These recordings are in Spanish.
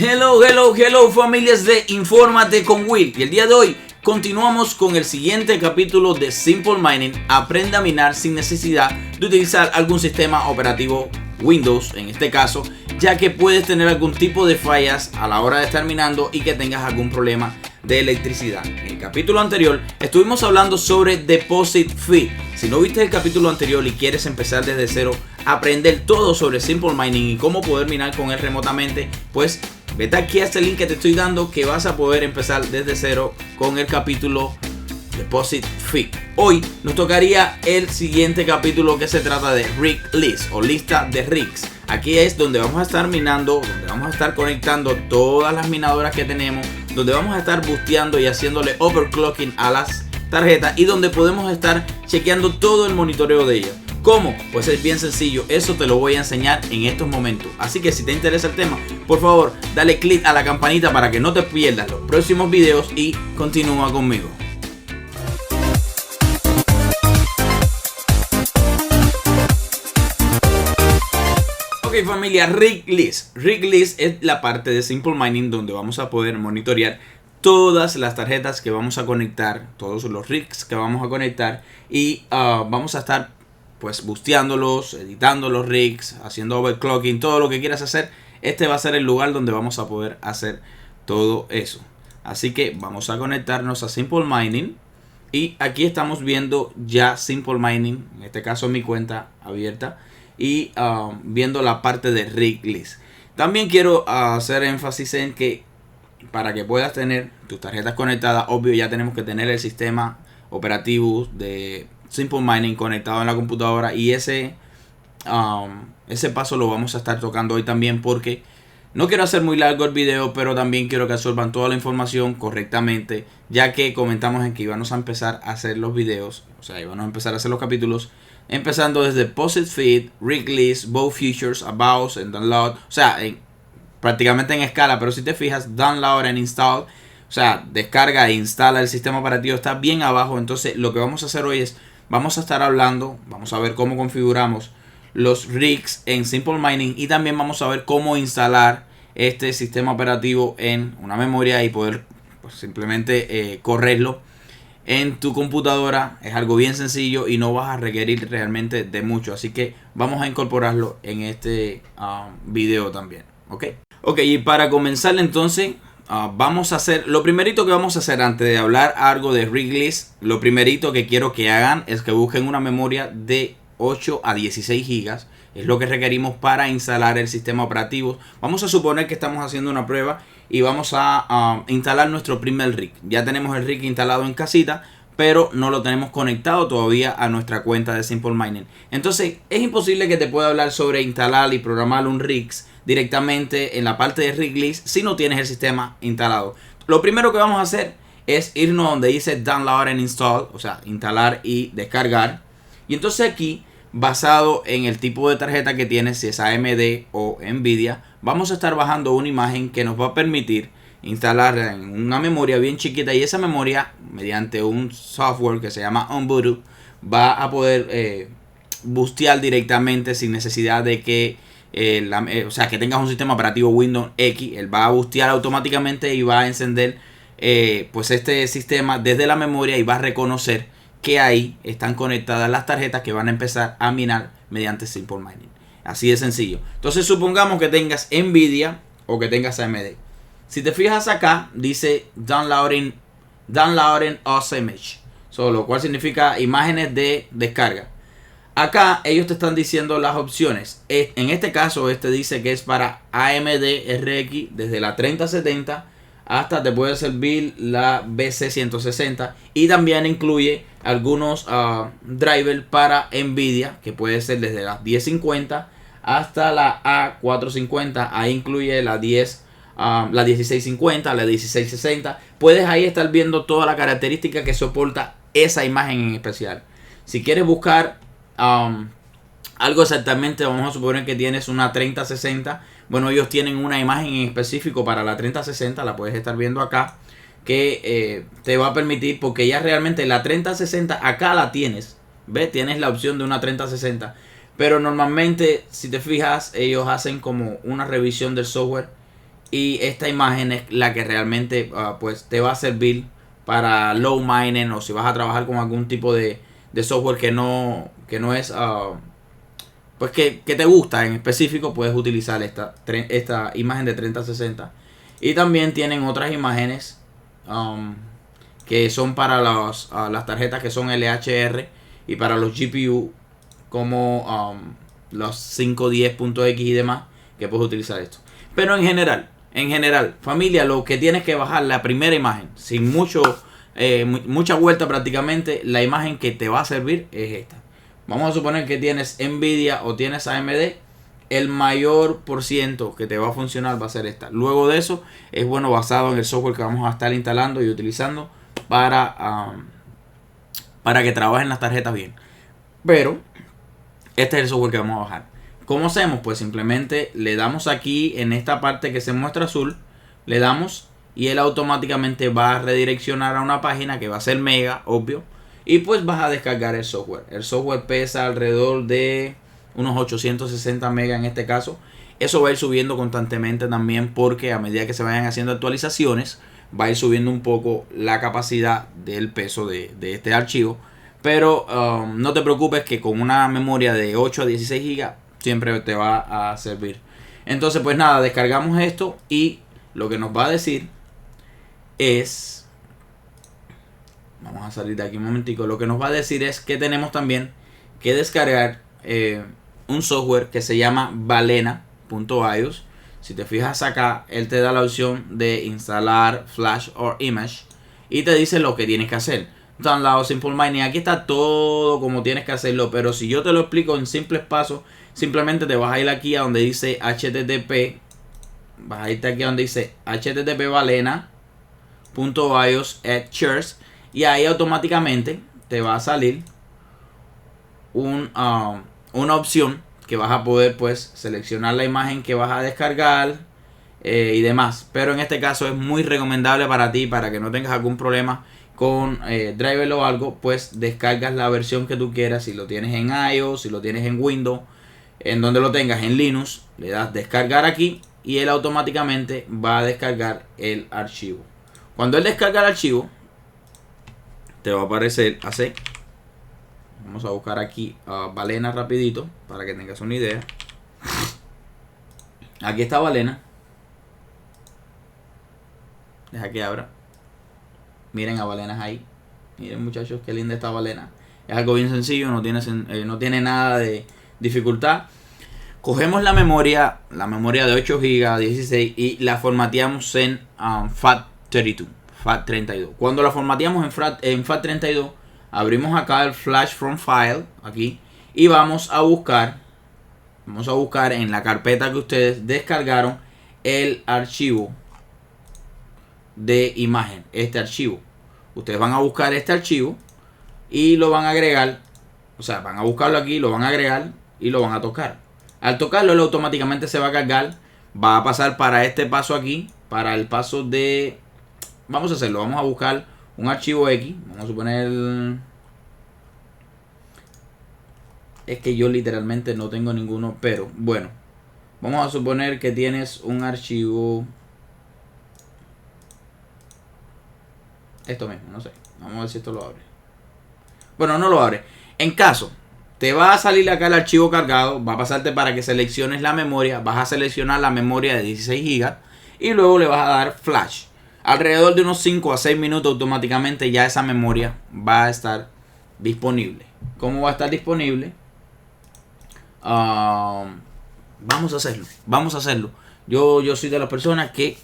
Hello familias de Infórmate con Will. Y el día de hoy continuamos con el siguiente capítulo de Simple Mining. Aprende a minar sin necesidad de utilizar algún sistema operativo Windows, en este caso, ya que puedes tener algún tipo de fallas a la hora de estar minando y que tengas algún problema de electricidad. En el capítulo anterior estuvimos hablando sobre Deposit Fee. Si no viste el capítulo anterior y quieres empezar desde cero, aprender todo sobre Simple Mining y cómo poder minar con él remotamente, pues vete aquí a este link que te estoy dando, que vas a poder empezar desde cero con el capítulo Deposit Fee. Hoy nos tocaría el siguiente capítulo, que se trata de Rig List o lista de rigs. Aquí es donde vamos a estar minando, donde vamos a estar conectando todas las minadoras que tenemos, donde vamos a estar boosteando y haciéndole overclocking a las tarjetas y donde podemos estar chequeando todo el monitoreo de ellas. ¿Cómo? Pues es bien sencillo, eso te lo voy a enseñar en estos momentos. Así que si te interesa el tema, por favor, dale click a la campanita para que no te pierdas los próximos videos y continúa conmigo. Ok familia, Rig List. Rig List es la parte de Simple Mining donde vamos a poder monitorear todas las tarjetas que vamos a conectar, todos los rigs que vamos a conectar y vamos a estar pues boosteándolos, editando los rigs, haciendo overclocking, todo lo que quieras hacer. Este va a ser el lugar donde vamos a poder hacer todo eso. Así que vamos a conectarnos a Simple Mining y aquí estamos viendo ya Simple Mining, en este caso mi cuenta abierta, y viendo la parte de Rig List. También quiero hacer énfasis en que para que puedas tener tus tarjetas conectadas, obvio ya tenemos que tener el sistema operativo de Simple Mining conectado en la computadora, y ese paso lo vamos a estar tocando hoy también, porque no quiero hacer muy largo el video, pero también quiero que absorban toda la información correctamente, ya que comentamos en que íbamos a empezar a hacer los videos, o sea, íbamos a empezar a hacer los capítulos empezando desde Deposit Fee, Rig List, Bow Futures, Abouts, and Download, o sea, prácticamente en escala, pero si te fijas, Download and Install, o sea, descarga e instala el sistema operativo, está bien abajo. Entonces lo que vamos a hacer hoy es, vamos a estar hablando, vamos a ver cómo configuramos los rigs en Simple Mining y también vamos a ver cómo instalar este sistema operativo en una memoria y poder pues, simplemente correrlo en tu computadora. Es algo bien sencillo y no vas a requerir realmente de mucho, así que vamos a incorporarlo en este video también. Ok, y para comenzar entonces vamos a hacer, lo primerito que vamos a hacer antes de hablar algo de Rig List, lo primerito que quiero que hagan es que busquen una memoria de 8 a 16 gigas. Es lo que requerimos para instalar el sistema operativo. Vamos a suponer que estamos haciendo una prueba y vamos a instalar nuestro primer rig. Ya tenemos el rig instalado en casita, pero no lo tenemos conectado todavía a nuestra cuenta de Simple Mining. Entonces es imposible que te pueda hablar sobre instalar y programar un rig directamente en la parte de Rig List si no tienes el sistema instalado. Lo primero que vamos a hacer es irnos donde dice Download and Install, o sea, instalar y descargar. Y entonces aquí, basado en el tipo de tarjeta que tienes, si es AMD o Nvidia, vamos a estar bajando una imagen que nos va a permitir instalarla en una memoria bien chiquita, y esa memoria, mediante un software que se llama Ubuntu, va a poder boostear directamente sin necesidad de que o sea, que tengas un sistema operativo Windows X. Él va a boostear automáticamente y va a encender pues este sistema desde la memoria y va a reconocer que ahí están conectadas las tarjetas que van a empezar a minar mediante Simple Mining. Así de sencillo. Entonces supongamos que tengas Nvidia o que tengas AMD. Si te fijas acá, dice Downloading as image, lo cual significa imágenes de descarga. Acá ellos te están diciendo las opciones. En este caso, este dice que es para AMD RX desde la 3070 hasta te puede servir la BC160, y también incluye algunos drivers para Nvidia que puede ser desde la 1050 hasta la A450. Ahí incluye la 1650, la 1660. Puedes ahí estar viendo toda la característica que soporta esa imagen en especial. Si quieres buscar algo exactamente, vamos a suponer que tienes una 3060. Bueno, ellos tienen una imagen en específico para la 3060, la puedes estar viendo acá, que te va a permitir, porque ya realmente la 3060 acá la tienes, ¿ves? Tienes la opción de una 3060, pero normalmente si te fijas ellos hacen como una revisión del software Y esta imagen es la que realmente pues te va a servir para low mining, o si vas a trabajar con algún tipo de software que no es pues que te gusta en específico, puedes utilizar esta imagen de 3060. Y también tienen otras imágenes que son para las tarjetas que son LHR, y para los GPU como los 510.x y demás, que puedes utilizar esto. Pero en general, familia, lo que tienes que bajar, la primera imagen, sin mucha vuelta prácticamente, la imagen que te va a servir es esta. Vamos a suponer que tienes Nvidia o tienes AMD. El mayor por ciento que te va a funcionar va a ser esta. Luego de eso, es bueno basado en el software que vamos a estar instalando y utilizando para que trabajen las tarjetas bien. Pero este es el software que vamos a bajar. ¿Cómo hacemos? Pues simplemente le damos aquí en esta parte que se muestra azul, le damos y él automáticamente va a redireccionar a una página que va a ser Mega, obvio. Y pues vas a descargar el software. El software pesa alrededor de unos 860 megas en este caso. Eso va a ir subiendo constantemente también, porque a medida que se vayan haciendo actualizaciones va a ir subiendo un poco la capacidad del peso de este archivo. Pero no te preocupes, que con una memoria de 8 a 16 GB siempre te va a servir. Entonces pues nada, descargamos esto y lo que nos va a decir es... Vamos a salir de aquí un momentico. Lo que nos va a decir es que tenemos también que descargar un software que se llama Balena.ios. Si te fijas acá, él te da la opción de instalar Flash or Image y te dice lo que tienes que hacer. Download Simple Mining. Aquí está todo como tienes que hacerlo, pero si yo te lo explico en simples pasos, simplemente te vas a ir aquí a donde dice HTTP. Vas a irte aquí a donde dice HTTP Balena.ios @shares. Y ahí automáticamente te va a salir una opción que vas a poder pues seleccionar la imagen que vas a descargar y demás. Pero en este caso es muy recomendable para ti, para que no tengas algún problema con driver o algo, pues descargas la versión que tú quieras. Si lo tienes en iOS, si lo tienes en Windows, en donde lo tengas, en Linux, le das descargar aquí y él automáticamente va a descargar el archivo. Cuando él descarga el archivo, te va a aparecer así. Vamos a buscar aquí Balena rapidito para que tengas una idea. Aquí está Balena. Deja que abra. Miren a Balena ahí. Miren, muchachos, qué linda esta Balena. Es algo bien sencillo, no tiene nada de dificultad. Cogemos la memoria de 8 GB, 16 y la formateamos en FAT32. FAT32. Cuando la formateamos en FAT32, abrimos acá el Flash from File, aquí, y vamos a buscar en la carpeta que ustedes descargaron el archivo de imagen, este archivo. Ustedes van a buscar este archivo y lo van a agregar, o sea, van a buscarlo aquí, lo van a agregar y lo van a tocar. Al tocarlo, él automáticamente se va a cargar, va a pasar para este paso aquí, para el paso de... Vamos a hacerlo, vamos a buscar un archivo X. Vamos a suponer... Es que yo literalmente no tengo ninguno, pero bueno. Vamos a suponer que tienes un archivo... Esto mismo, no sé. Vamos a ver si esto lo abre. Bueno, no lo abre. En caso, te va a salir acá el archivo cargado. Va a pasarte para que selecciones la memoria. Vas a seleccionar la memoria de 16 GB. Y luego le vas a dar Flash. Alrededor de unos 5 a 6 minutos automáticamente ya esa memoria va a estar disponible. ¿Cómo va a estar disponible? Vamos a hacerlo. Yo soy de las personas que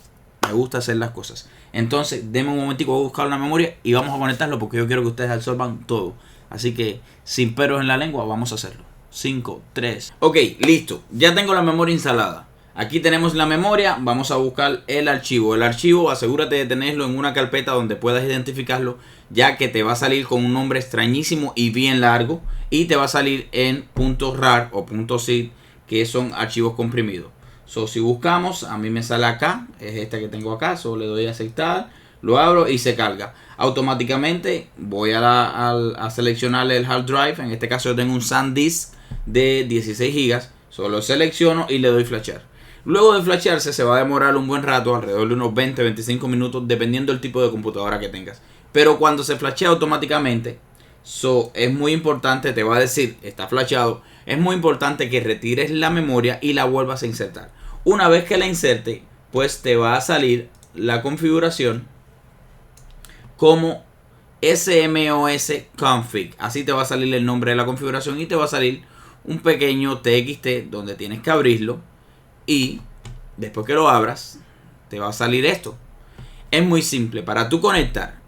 me gusta hacer las cosas. Entonces, denme un momentico, voy a buscar una memoria y vamos a conectarlo porque yo quiero que ustedes absorban todo. Así que, sin peros en la lengua, vamos a hacerlo. 5, 3. Ok, listo. Ya tengo la memoria instalada. Aquí tenemos la memoria, vamos a buscar el archivo. El archivo, asegúrate de tenerlo en una carpeta donde puedas identificarlo, ya que te va a salir con un nombre extrañísimo y bien largo. Y te va a salir en .rar o .zip, que son archivos comprimidos. Si buscamos, a mí me sale acá, es este que tengo acá. Le doy a aceptar, lo abro y se carga. Automáticamente voy a seleccionar el hard drive. En este caso yo tengo un SanDisk de 16 GB. Solo selecciono y le doy flashar. Luego de flashearse se va a demorar un buen rato, alrededor de unos 20-25 minutos, dependiendo del tipo de computadora que tengas. Pero cuando se flashea automáticamente, es muy importante, te va a decir, está flasheado, es muy importante que retires la memoria y la vuelvas a insertar. Una vez que la inserte, pues te va a salir la configuración como SMOS config. Así te va a salir el nombre de la configuración y te va a salir un pequeño TXT donde tienes que abrirlo. Y después que lo abras, te va a salir esto. Es muy simple. Para tú conectar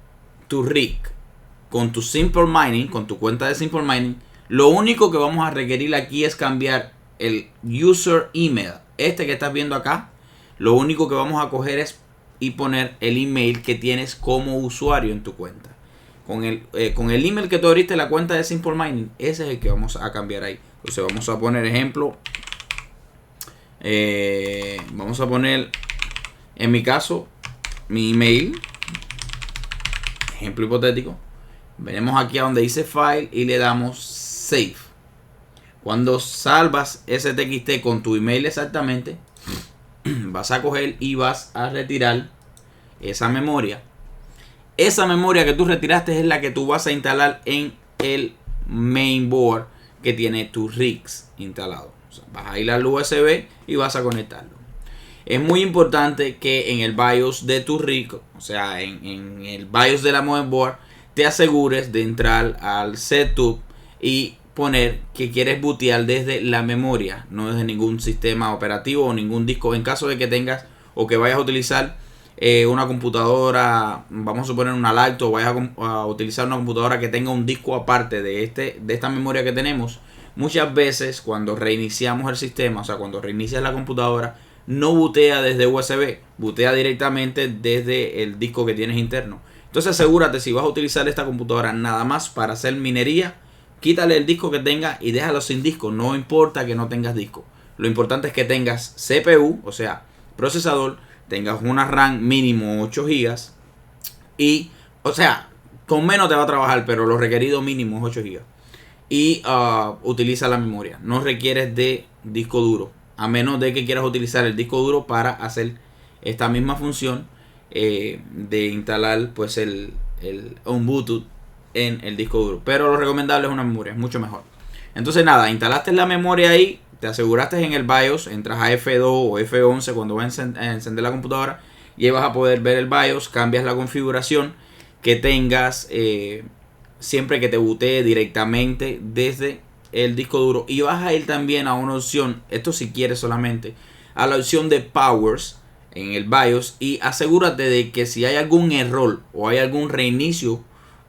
tu rig con tu Simple Mining, con tu cuenta de Simple Mining, lo único que vamos a requerir aquí es cambiar el user email. Este que estás viendo acá, lo único que vamos a coger es y poner el email que tienes como usuario en tu cuenta. Con el email que tú abriste la cuenta de Simple Mining, ese es el que vamos a cambiar ahí. Entonces vamos a poner ejemplo. Vamos a poner, en mi caso, mi email. Ejemplo hipotético. Venimos aquí a donde dice File y le damos Save. Cuando salvas ese TXT con tu email exactamente, vas a coger y vas a retirar esa memoria. Esa memoria que tú retiraste es la que tú vas a instalar en el mainboard que tiene tu rigs instalado. O sea, vas a ir al USB y vas a conectarlo. Es muy importante que en el BIOS de tu rig, o sea, en el BIOS de la motherboard, te asegures de entrar al setup y poner que quieres bootear desde la memoria, no desde ningún sistema operativo o ningún disco. En caso de que tengas o que vayas a utilizar una computadora, vamos a suponer una laptop, o vayas a utilizar una computadora que tenga un disco aparte de esta memoria que tenemos, muchas veces cuando reiniciamos el sistema, o sea, cuando reinicias la computadora, no bootea desde USB, bootea directamente desde el disco que tienes interno. Entonces asegúrate, si vas a utilizar esta computadora nada más para hacer minería, quítale el disco que tenga y déjalo sin disco. No importa que no tengas disco. Lo importante es que tengas CPU, o sea, procesador, tengas una RAM mínimo 8 GB y, o sea, con menos te va a trabajar, pero lo requerido mínimo es 8 GB. Y utiliza la memoria. No requieres de disco duro, a menos de que quieras utilizar el disco duro para hacer esta misma función de instalar pues un Bluetooth en el disco duro. Pero lo recomendable es una memoria, es mucho mejor. Entonces nada, instalaste la memoria ahí, te aseguraste en el BIOS, entras a F2 o F11 cuando vas a encender la computadora y ahí vas a poder ver el BIOS, cambias la configuración que tengas siempre que te bootee directamente desde el disco duro, y vas a ir también a una opción, esto si quieres solamente, a la opción de Powers en el BIOS, y asegúrate de que si hay algún error o hay algún reinicio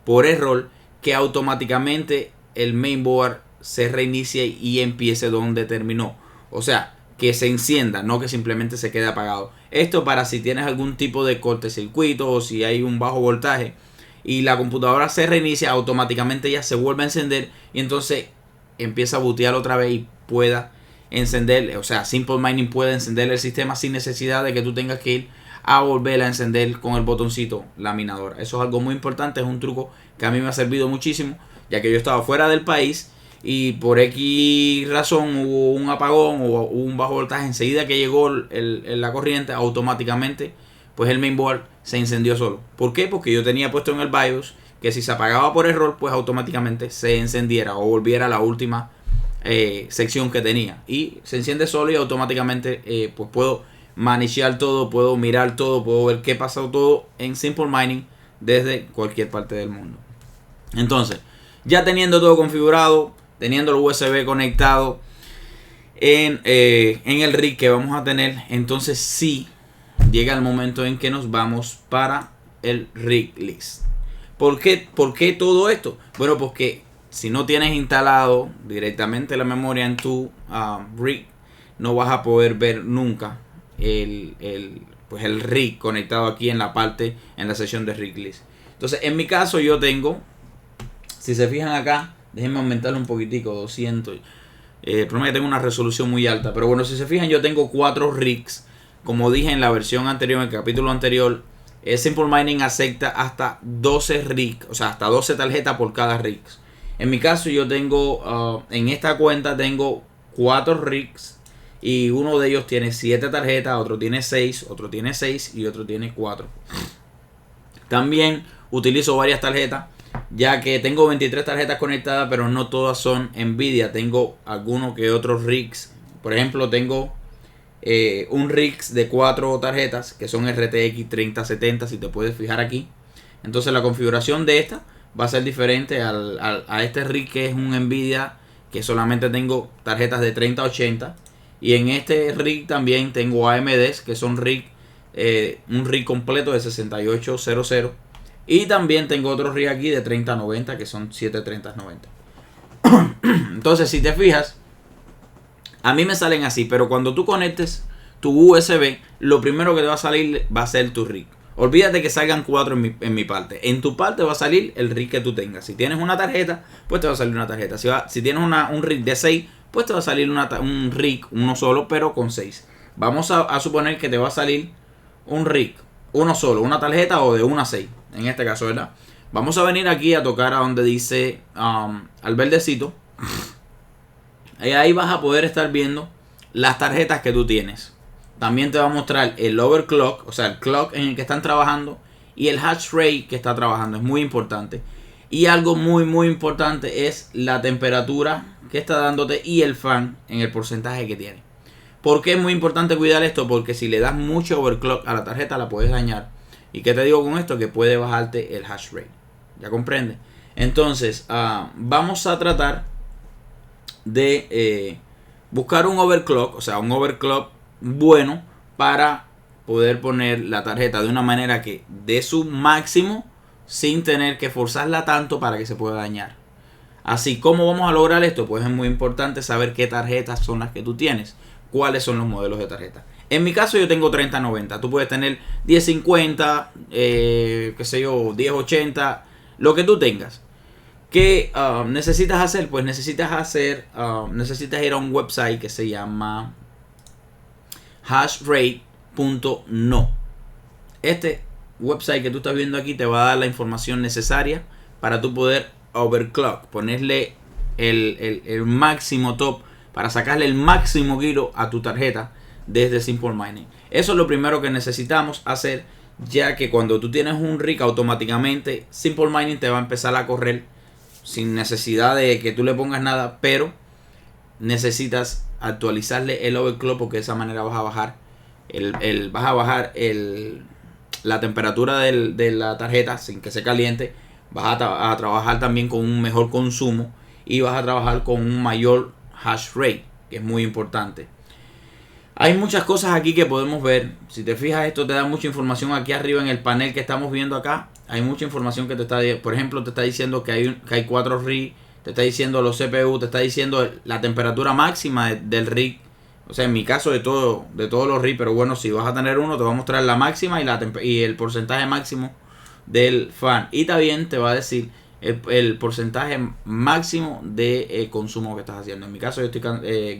por error, que automáticamente el mainboard se reinicie y empiece donde terminó. O sea, que se encienda, no que simplemente se quede apagado. Esto para si tienes algún tipo de cortocircuito o si hay un bajo voltaje y la computadora se reinicia, automáticamente ya se vuelve a encender y entonces empieza a bootear otra vez y pueda encender. O sea, Simple Mining puede encender el sistema sin necesidad de que tú tengas que ir a volver a encender con el botoncito la minadora. Eso es algo muy importante, es un truco que a mí me ha servido muchísimo, ya que yo estaba fuera del país y por X razón hubo un apagón o hubo un bajo voltaje. Enseguida que llegó la corriente, automáticamente pues el mainboard se encendió solo. ¿Por qué? Porque yo tenía puesto en el BIOS que si se apagaba por error, pues automáticamente se encendiera o volviera a la última sección que tenía, y se enciende solo y automáticamente pues puedo manejar todo, puedo mirar todo, puedo ver qué pasó todo en Simple Mining desde cualquier parte del mundo. Entonces, ya teniendo todo configurado, teniendo el USB conectado en el rig que vamos a tener, entonces sí llega el momento en que nos vamos para el rig list. ¿Por qué todo esto? Bueno, porque si no tienes instalado directamente la memoria en tu rig, no vas a poder ver nunca el rig conectado aquí en la sección de rig list. Entonces, en mi caso yo tengo, si se fijan acá, déjenme aumentarlo un poquitico, 200. El problema es que tengo una resolución muy alta, pero bueno, si se fijan, yo tengo 4 rigs. Como dije en la versión anterior, en el capítulo anterior, Simple Mining acepta hasta 12 rigs, o sea, hasta 12 tarjetas por cada rig. En mi caso yo tengo, en esta cuenta tengo 4 rigs Y uno de ellos tiene 7 tarjetas, otro tiene 6, otro tiene 6 y otro tiene 4. También utilizo varias tarjetas, ya que tengo 23 tarjetas conectadas, pero no todas son Nvidia. Tengo algunos que otros rigs. Por ejemplo, tengo un rigs de 4 tarjetas que son RTX 3070, si te puedes fijar aquí. Entonces la configuración de esta va a ser diferente a este rig que es un Nvidia, que solamente tengo tarjetas de 3080. Y en este rig también tengo AMDs, que son un rig completo de 6800. Y también tengo otro rig aquí de 3090, que son 7 3090. Entonces, si te fijas, a mí me salen así, pero cuando tú conectes tu USB, lo primero que te va a salir va a ser tu rig. Olvídate que salgan 4 en mi parte. En tu parte va a salir el rig que tú tengas. Si tienes una tarjeta, pues te va a salir una tarjeta. Si tienes un rig de 6, pues te va a salir un rig, uno solo, pero con 6. Vamos a suponer que te va a salir un rig, uno solo, una tarjeta o de 1 a 6. En este caso, ¿verdad? Vamos a venir aquí a tocar a donde dice al verdecito. Y ahí vas a poder estar viendo las tarjetas que tú tienes. También te va a mostrar el overclock, o sea, el clock en el que están trabajando, y el hash rate que está trabajando. Es muy importante. Y algo muy muy importante es la temperatura que está dándote y el fan en el porcentaje que tiene. ¿Por qué es muy importante cuidar esto? Porque si le das mucho overclock a la tarjeta, la puedes dañar. ¿Y qué te digo con esto? Que puede bajarte el hash rate. ¿Ya comprende? Entonces, vamos a tratar de buscar un overclock, o sea, un overclock bueno para poder poner la tarjeta de una manera que dé su máximo sin tener que forzarla tanto para que se pueda dañar. Así, ¿cómo vamos a lograr esto? Pues es muy importante saber qué tarjetas son las que tú tienes, cuáles son los modelos de tarjeta. En mi caso yo tengo 3090, tú puedes tener 1050, qué sé yo, 1080, lo que tú tengas. ¿Qué necesitas hacer? Pues necesitas ir a un website que se llama hashrate.no. Este website que tú estás viendo aquí te va a dar la información necesaria para tú poder overclock, ponerle el máximo top, para sacarle el máximo giro a tu tarjeta desde Simple Mining. Eso es lo primero que necesitamos hacer, ya que cuando tú tienes un rig, automáticamente Simple Mining te va a empezar a correr sin necesidad de que tú le pongas nada, pero necesitas actualizarle el overclock, porque de esa manera vas a bajar la temperatura de la tarjeta sin que se caliente. Vas a trabajar también con un mejor consumo y vas a trabajar con un mayor hash rate, que es muy importante. Hay muchas cosas aquí que podemos ver. Si te fijas, esto te da mucha información aquí arriba en el panel que estamos viendo acá. Hay mucha información que te está, por ejemplo, te está diciendo que hay 4 RIG, te está diciendo los CPU, te está diciendo la temperatura máxima del RIG. O sea, en mi caso de todos los RIG, pero bueno, si vas a tener uno, te va a mostrar la máxima y el porcentaje máximo del fan. Y también te va a decir el porcentaje máximo de consumo que estás haciendo. En mi caso yo estoy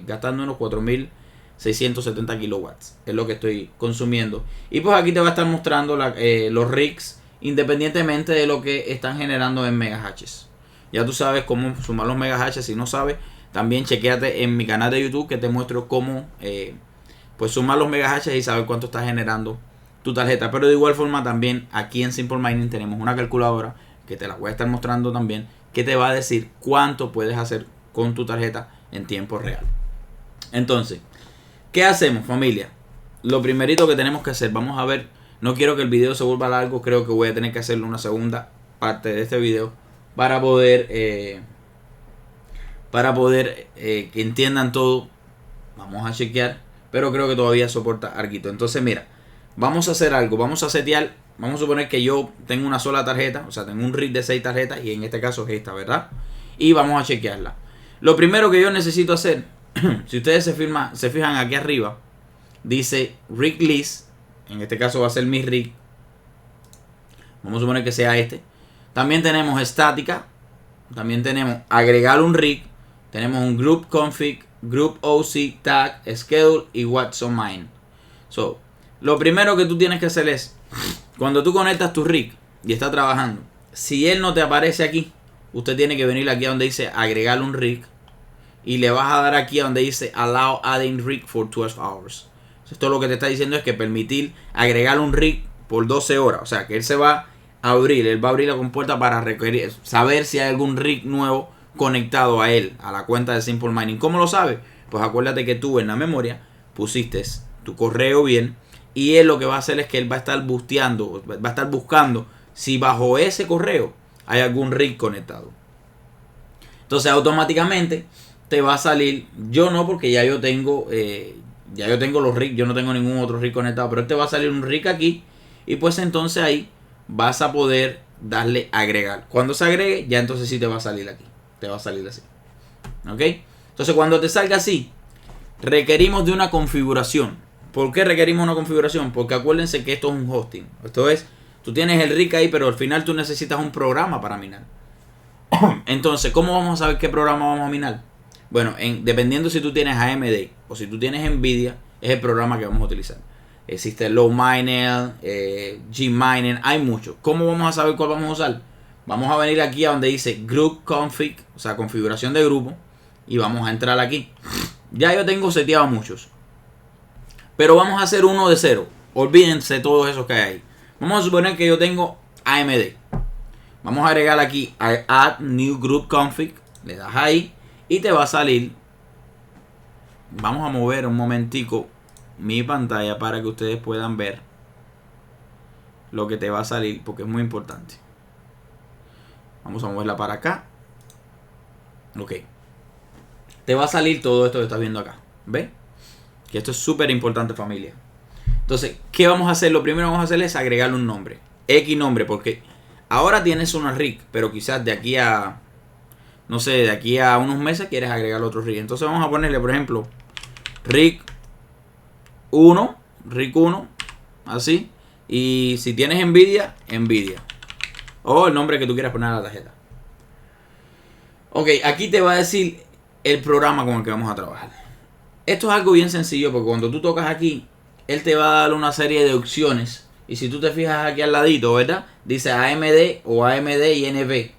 gastando unos 4670 kilowatts. Es lo que estoy consumiendo. Y pues aquí te va a estar mostrando los rigs, independientemente de lo que están generando en megahashes. Ya tú sabes cómo sumar los megahashes. Si no sabes, también chequéate en mi canal de YouTube, que te muestro cómo pues sumar los megahashes y saber cuánto está generando tu tarjeta. Pero de igual forma, también aquí en Simple Mining tenemos una calculadora que te la voy a estar mostrando también, que te va a decir cuánto puedes hacer con tu tarjeta en tiempo real. Entonces, ¿qué hacemos, familia? Lo primerito que tenemos que hacer, vamos a ver, no quiero que el video se vuelva largo, creo que voy a tener que hacerle una segunda parte de este video para poder que entiendan todo. Vamos a chequear, pero creo que todavía soporta arguito. Entonces, mira, vamos a hacer algo, vamos a setear, vamos a suponer que yo tengo una sola tarjeta, o sea, tengo un rig de 6 tarjetas y en este caso es esta, ¿verdad? Y vamos a chequearla. Lo primero que yo necesito hacer, si ustedes se fijan aquí arriba, dice rig list, en este caso va a ser mi rig, vamos a suponer que sea este. También tenemos estática, también tenemos agregar un rig, tenemos un group config, group OC, tag, schedule y what's on mine. So, lo primero que tú tienes que hacer es, cuando tú conectas tu rig y está trabajando, si él no te aparece aquí, usted tiene que venir aquí a donde dice agregar un rig y le vas a dar aquí a donde dice Allow adding rig for 12 hours. Esto lo que te está diciendo es que permitir agregar un rig por 12 horas. O sea, que él se va a abrir, él va a abrir la compuerta para requerir, saber si hay algún rig nuevo conectado a él, a la cuenta de Simple Mining. ¿Cómo lo sabe? Pues acuérdate que tú en la memoria pusiste tu correo bien, y él lo que va a hacer es que él va a estar busteando, va a estar buscando si bajo ese correo hay algún rig conectado. Entonces automáticamente te va a salir, yo no, porque ya yo tengo los rigs, yo no tengo ningún otro rig conectado, pero te va a salir un rig aquí, y pues entonces ahí vas a poder darle agregar. Cuando se agregue, ya entonces sí te va a salir aquí, te va a salir así, ¿ok? Entonces cuando te salga así, requerimos de una configuración. ¿Por qué requerimos una configuración? Porque acuérdense que esto es un hosting. Esto es, tú tienes el rig ahí, pero al final tú necesitas un programa para minar. Entonces, ¿cómo vamos a saber qué programa vamos a minar? Bueno, dependiendo si tú tienes AMD o si tú tienes Nvidia, es el programa que vamos a utilizar. Existe Low Miner, G-Miner, hay muchos. ¿Cómo vamos a saber cuál vamos a usar? Vamos a venir aquí a donde dice Group Config, o sea, configuración de grupo, y vamos a entrar aquí. Ya yo tengo seteado muchos, pero vamos a hacer uno de cero. Olvídense todos esos que hay ahí. Vamos a suponer que yo tengo AMD. Vamos a agregar aquí a Add New Group Config. Le das ahí y te va a salir. Vamos a mover un momentico mi pantalla para que ustedes puedan ver lo que te va a salir, porque es muy importante. Vamos a moverla para acá. Ok. Te va a salir todo esto que estás viendo acá. ¿Ves? Que esto es súper importante, familia. Entonces, ¿qué vamos a hacer? Lo primero que vamos a hacer es agregarle un nombre. X nombre, porque ahora tienes una rig, pero quizás de aquí a, no sé, de aquí a unos meses quieres agregar otro rig. Entonces vamos a ponerle, por ejemplo, rig 1, así. Y si tienes Nvidia, Nvidia. O el nombre que tú quieras poner a la tarjeta. Ok, aquí te va a decir el programa con el que vamos a trabajar. Esto es algo bien sencillo, porque cuando tú tocas aquí, él te va a dar una serie de opciones. Y si tú te fijas aquí al ladito, ¿verdad? Dice AMD o AMD y NV.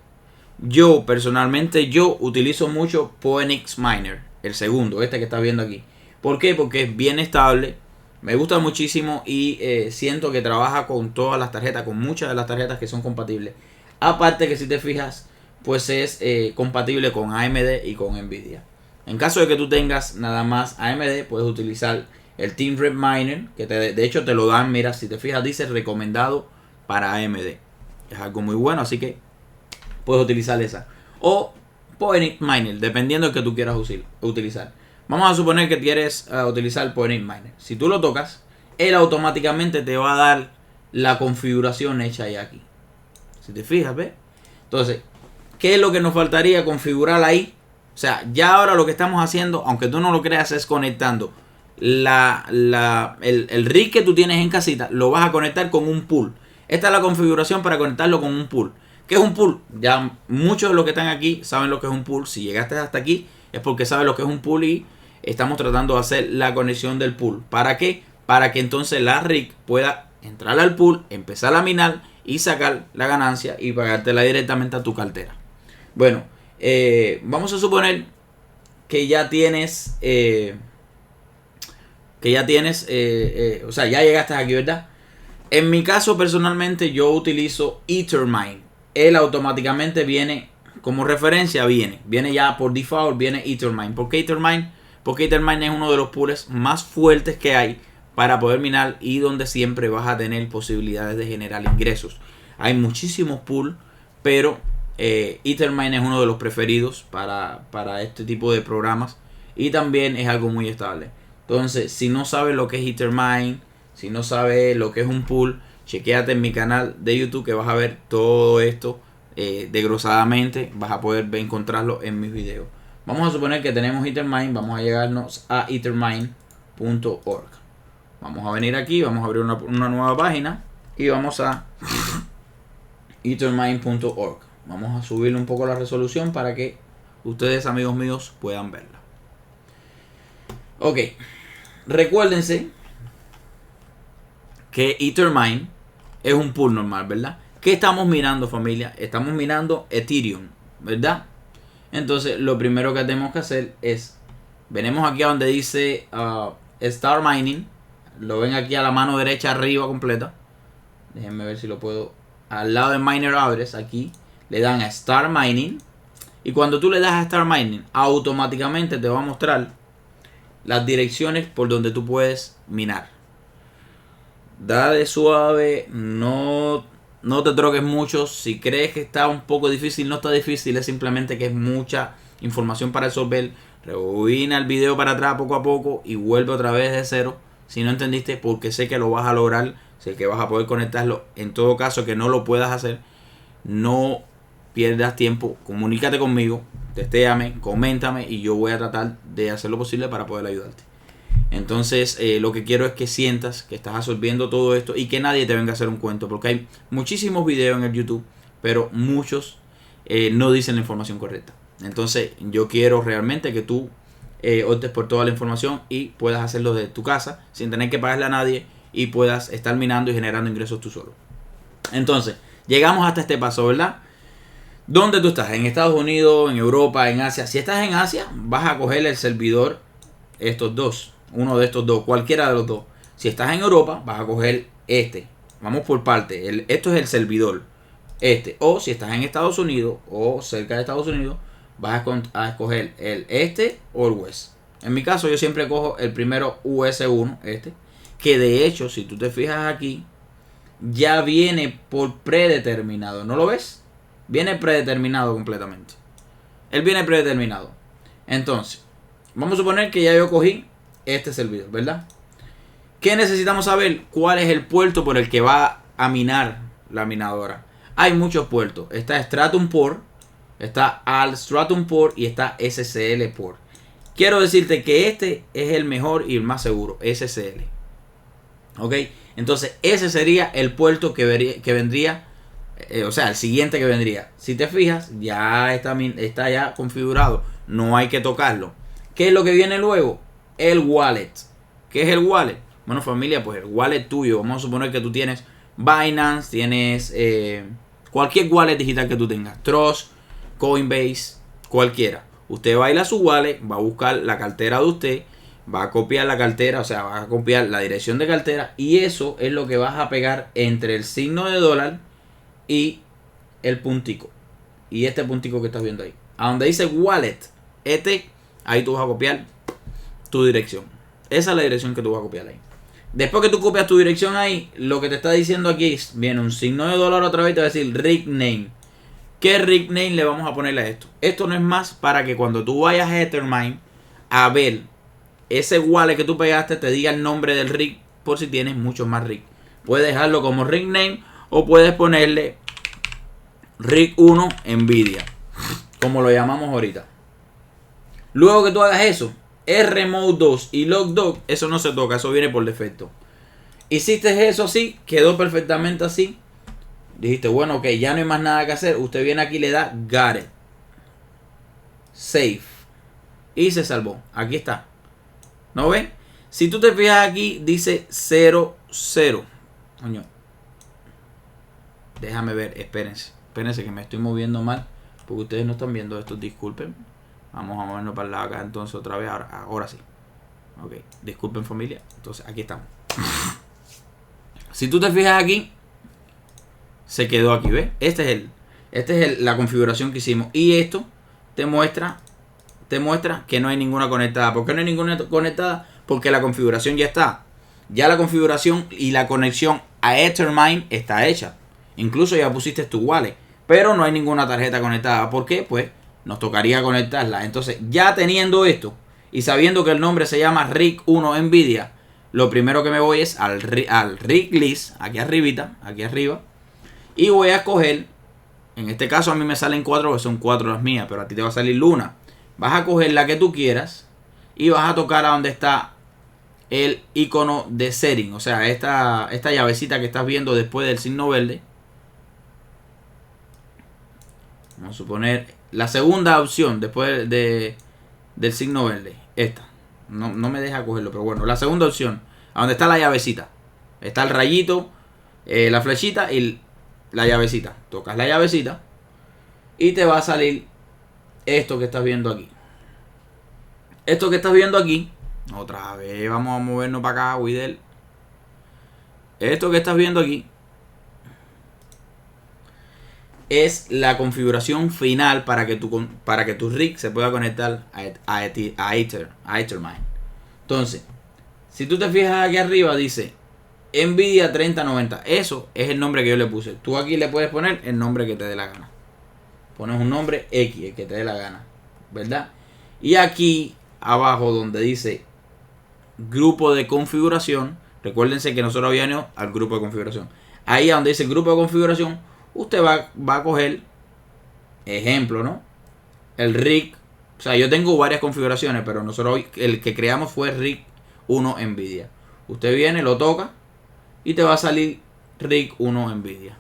Yo, personalmente, utilizo mucho POENIX Miner, el segundo, este que estás viendo aquí. ¿Por qué? Porque es bien estable, me gusta muchísimo y siento que trabaja con todas las tarjetas, con muchas de las tarjetas que son compatibles. Aparte que si te fijas, pues es compatible con AMD y con Nvidia. En caso de que tú tengas nada más AMD, puedes utilizar el Team Red Miner, que de hecho te lo dan, mira, si te fijas dice recomendado para AMD. Es algo muy bueno, así que puedes utilizar esa. O POENIX Miner, dependiendo de que tú quieras utilizar. Vamos a suponer que quieres utilizar POENIX Miner. Si tú lo tocas, él automáticamente te va a dar la configuración hecha ahí aquí. Si te fijas, ¿ves? Entonces, ¿qué es lo que nos faltaría configurar ahí? O sea, ya ahora lo que estamos haciendo, aunque tú no lo creas, es conectando el rig que tú tienes en casita, lo vas a conectar con un pool. Esta es la configuración para conectarlo con un pool. ¿Qué es un pool? Ya muchos de los que están aquí saben lo que es un pool. Si llegaste hasta aquí es porque sabes lo que es un pool y estamos tratando de hacer la conexión del pool. ¿Para qué? Para que entonces la rig pueda entrar al pool, empezar a minar y sacar la ganancia y pagártela directamente a tu cartera. Bueno, vamos a suponer que ya tienes, o sea, ya llegaste aquí, ¿verdad? En mi caso, personalmente, yo utilizo Ethermine. Él automáticamente viene, como referencia, viene ya por default, viene Ethermine. ¿Por qué Ethermine? Porque Ethermine es uno de los pools más fuertes que hay para poder minar y donde siempre vas a tener posibilidades de generar ingresos. Hay muchísimos pools, pero Ethermine es uno de los preferidos para este tipo de programas y también es algo muy estable. Entonces, si no sabes lo que es Ethermine, si no sabes lo que es un pool, chequéate en mi canal de YouTube que vas a ver todo esto desglosadamente. Vas a poder encontrarlo en mis videos. Vamos a suponer que tenemos Ethermine. Vamos a llegarnos a ethermine.org. Vamos a venir aquí, vamos a abrir una nueva página y vamos a ethermine.org. Vamos a subirle un poco la resolución para que ustedes, amigos míos, puedan verla. Ok, recuérdense que Ethermine es un pool normal, ¿verdad? ¿Qué estamos mirando, familia? Estamos mirando Ethereum, ¿verdad? Entonces lo primero que tenemos que hacer es, venimos aquí a donde dice Start Mining. Lo ven aquí a la mano derecha arriba completa. Déjenme ver si lo puedo. Al lado de Miner Address, aquí le dan a Start Mining. Y cuando tú le das a Start Mining, automáticamente te va a mostrar las direcciones por donde tú puedes minar. Dale suave, no te troques mucho. Si crees que está un poco difícil, no está difícil, es simplemente que es mucha información para resolver. Rebobina el video para atrás poco a poco y vuelve otra vez de cero. Si no entendiste, porque sé que lo vas a lograr, sé que vas a poder conectarlo. En todo caso que no lo puedas hacer, no pierdas tiempo, comunícate conmigo, testéame, coméntame y yo voy a tratar de hacer lo posible para poder ayudarte. Entonces lo que quiero es que sientas que estás absorbiendo todo esto y que nadie te venga a hacer un cuento, porque hay muchísimos videos en el YouTube, pero muchos no dicen la información correcta. Entonces yo quiero realmente que tú optes por toda la información y puedas hacerlo desde tu casa sin tener que pagarle a nadie y puedas estar minando y generando ingresos tú solo. Entonces llegamos hasta este paso, ¿verdad? ¿Dónde tú estás? ¿En Estados Unidos, en Europa, en Asia? Si estás en Asia, vas a coger el servidor, estos dos, uno de estos dos, cualquiera de los dos. Si estás en Europa, vas a coger este. Vamos por parte. Esto es el servidor, este. O si estás en Estados Unidos o cerca de Estados Unidos, vas a escoger el este o el West. En mi caso, yo siempre cojo el primero US1, este. Que de hecho, si tú te fijas aquí, ya viene por predeterminado. ¿No lo ves? Viene predeterminado completamente. Él viene predeterminado. Entonces, vamos a suponer que ya yo cogí este servidor, ¿verdad? ¿Qué necesitamos saber? ¿Cuál es el puerto por el que va a minar la minadora? Hay muchos puertos. Está Stratum Port, está Alt Stratum Port y está SSL Port. Quiero decirte que este es el mejor y el más seguro, SSL. ¿Ok? Entonces, ese sería el puerto que vendría. O sea, el siguiente que vendría. Si te fijas, ya está ya configurado. No hay que tocarlo. ¿Qué es lo que viene luego? El wallet. ¿Qué es el wallet? Bueno, familia, pues el wallet tuyo. Vamos a suponer que tú tienes Binance, tienes cualquier wallet digital que tú tengas. Trust, Coinbase, cualquiera. Usted va a ir a su wallet, va a buscar la cartera de usted, va a copiar la cartera, o sea, va a copiar la dirección de cartera. Y eso es lo que vas a pegar entre el signo de dólar y el puntico. Y este puntico que estás viendo ahí. A donde dice wallet. Ahí tú vas a copiar tu dirección. Esa es la dirección que tú vas a copiar ahí. Después que tú copias tu dirección ahí, lo que te está diciendo aquí es, viene un signo de dólar otra vez y te va a decir rig name. ¿Qué rig name le vamos a ponerle a esto? Esto no es más para que cuando tú vayas a Ethermine a ver ese wallet que tú pegaste, te diga el nombre del rig por si tienes muchos más rig. Puedes dejarlo como rig name o puedes ponerle rig 1 Nvidia, como lo llamamos ahorita. Luego que tú hagas eso, Rmode 2 y Logdog, eso no se toca, eso viene por defecto. Hiciste eso así, quedó perfectamente así. Dijiste, bueno, ok, ya no hay más nada que hacer. Usted viene aquí y le da Got it. Save. Y se salvó. Aquí está. ¿No ven? Si tú te fijas aquí, dice 00. Coño. Déjame ver, espérense. Espérense que me estoy moviendo mal. Porque ustedes no están viendo esto, disculpen. Vamos a movernos para el lado acá entonces otra vez. Ahora sí. Ok, disculpen familia. Entonces aquí estamos. Si tú te fijas aquí, se quedó aquí, ¿ves? Esta es la configuración que hicimos. Y esto te muestra que no hay ninguna conectada. ¿Por qué no hay ninguna conectada? Porque la configuración ya está. Ya la configuración y la conexión a Ethermine está hecha. Incluso ya pusiste tu wallet. Pero no hay ninguna tarjeta conectada. ¿Por qué? Pues nos tocaría conectarla. Entonces, ya teniendo esto y sabiendo que el nombre se llama Rig 1 Nvidia, lo primero que me voy es al Rig List, aquí arribita, aquí arriba. Y voy a escoger, en este caso a mí me salen 4, porque son 4 las mías, pero a ti te va a salir una. Vas a coger la que tú quieras y vas a tocar a donde está el icono de setting. O sea, esta llavecita que estás viendo después del signo verde. Vamos a suponer la segunda opción después del signo verde. Esta. No me deja cogerlo, pero bueno, la segunda opción. A donde está la llavecita. Está el rayito, la flechita y la llavecita. Tocas la llavecita y te va a salir esto que estás viendo aquí. Esto que estás viendo aquí, otra vez vamos a movernos para acá, Widel. Esto que estás viendo aquí es la configuración final para que tu rig se pueda conectar a Ethermine. Entonces, si tú te fijas aquí arriba dice Nvidia 3090. Eso es el nombre que yo le puse. Tú aquí le puedes poner el nombre que te dé la gana. Pones un nombre X, el que te dé la gana, ¿verdad? Y aquí abajo donde dice grupo de configuración, recuérdense que nosotros habíamos al grupo de configuración. Ahí donde dice grupo de configuración, usted va a coger ejemplo, ¿no? El rig. O sea, yo tengo varias configuraciones, pero nosotros hoy el que creamos fue rig 1 Nvidia. Usted viene, lo toca y te va a salir rig 1 Nvidia.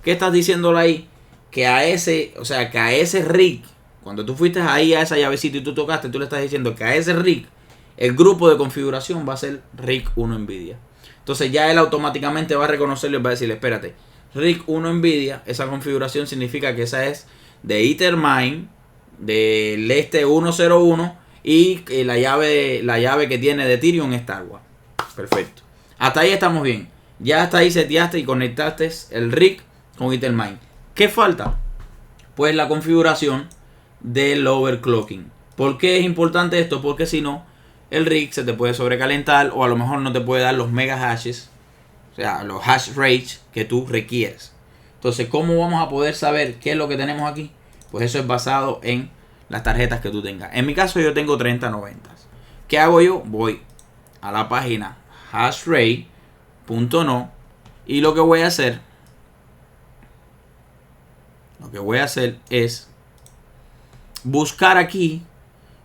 ¿Qué estás diciéndole ahí? Que a ese rig, cuando tú fuiste ahí a esa llavecita y tú tocaste, tú le estás diciendo que a ese rig, el grupo de configuración va a ser rig 1 Nvidia. Entonces ya él automáticamente va a reconocerlo y va a decirle, espérate, rig 1 Nvidia, esa configuración significa que esa es de Ethermine, del 101 y la llave que tiene de Ethereum es Starwalk. Perfecto. Hasta ahí estamos bien. Ya hasta ahí seteaste y conectaste el rig con Ethermine. ¿Qué falta? Pues la configuración del overclocking. ¿Por qué es importante esto? Porque si no, el rig se te puede sobrecalentar o a lo mejor no te puede dar los mega hashes, o sea, los hash rates que tú requieres. Entonces, ¿cómo vamos a poder saber qué es lo que tenemos aquí? Pues eso es basado en las tarjetas que tú tengas. En mi caso yo tengo 3090. ¿Qué hago yo? Voy a la página hashrate.no y lo que voy a hacer es buscar aquí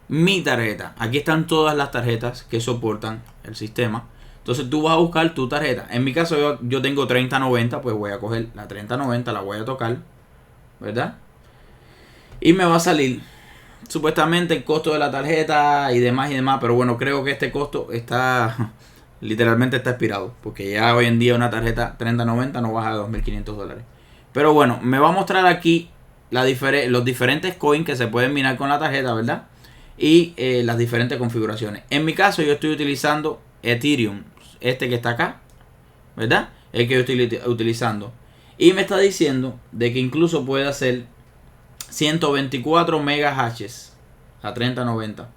mi tarjeta. Aquí están todas las tarjetas que soportan el sistema. Entonces tú vas a buscar tu tarjeta. En mi caso yo tengo 3090, pues voy a coger la 3090, la voy a tocar, ¿verdad? Y me va a salir supuestamente el costo de la tarjeta y demás, pero bueno, creo que este costo está literalmente está expirado, porque ya hoy en día una tarjeta 3090 no baja de $2.500. Pero bueno, me va a mostrar aquí los diferentes coins que se pueden minar con la tarjeta, ¿verdad? Y las diferentes configuraciones. En mi caso yo estoy utilizando Ethereum, este que está acá, ¿verdad? El que yo estoy utilizando. Y me está diciendo de que incluso puede hacer 124 megahashes a 3090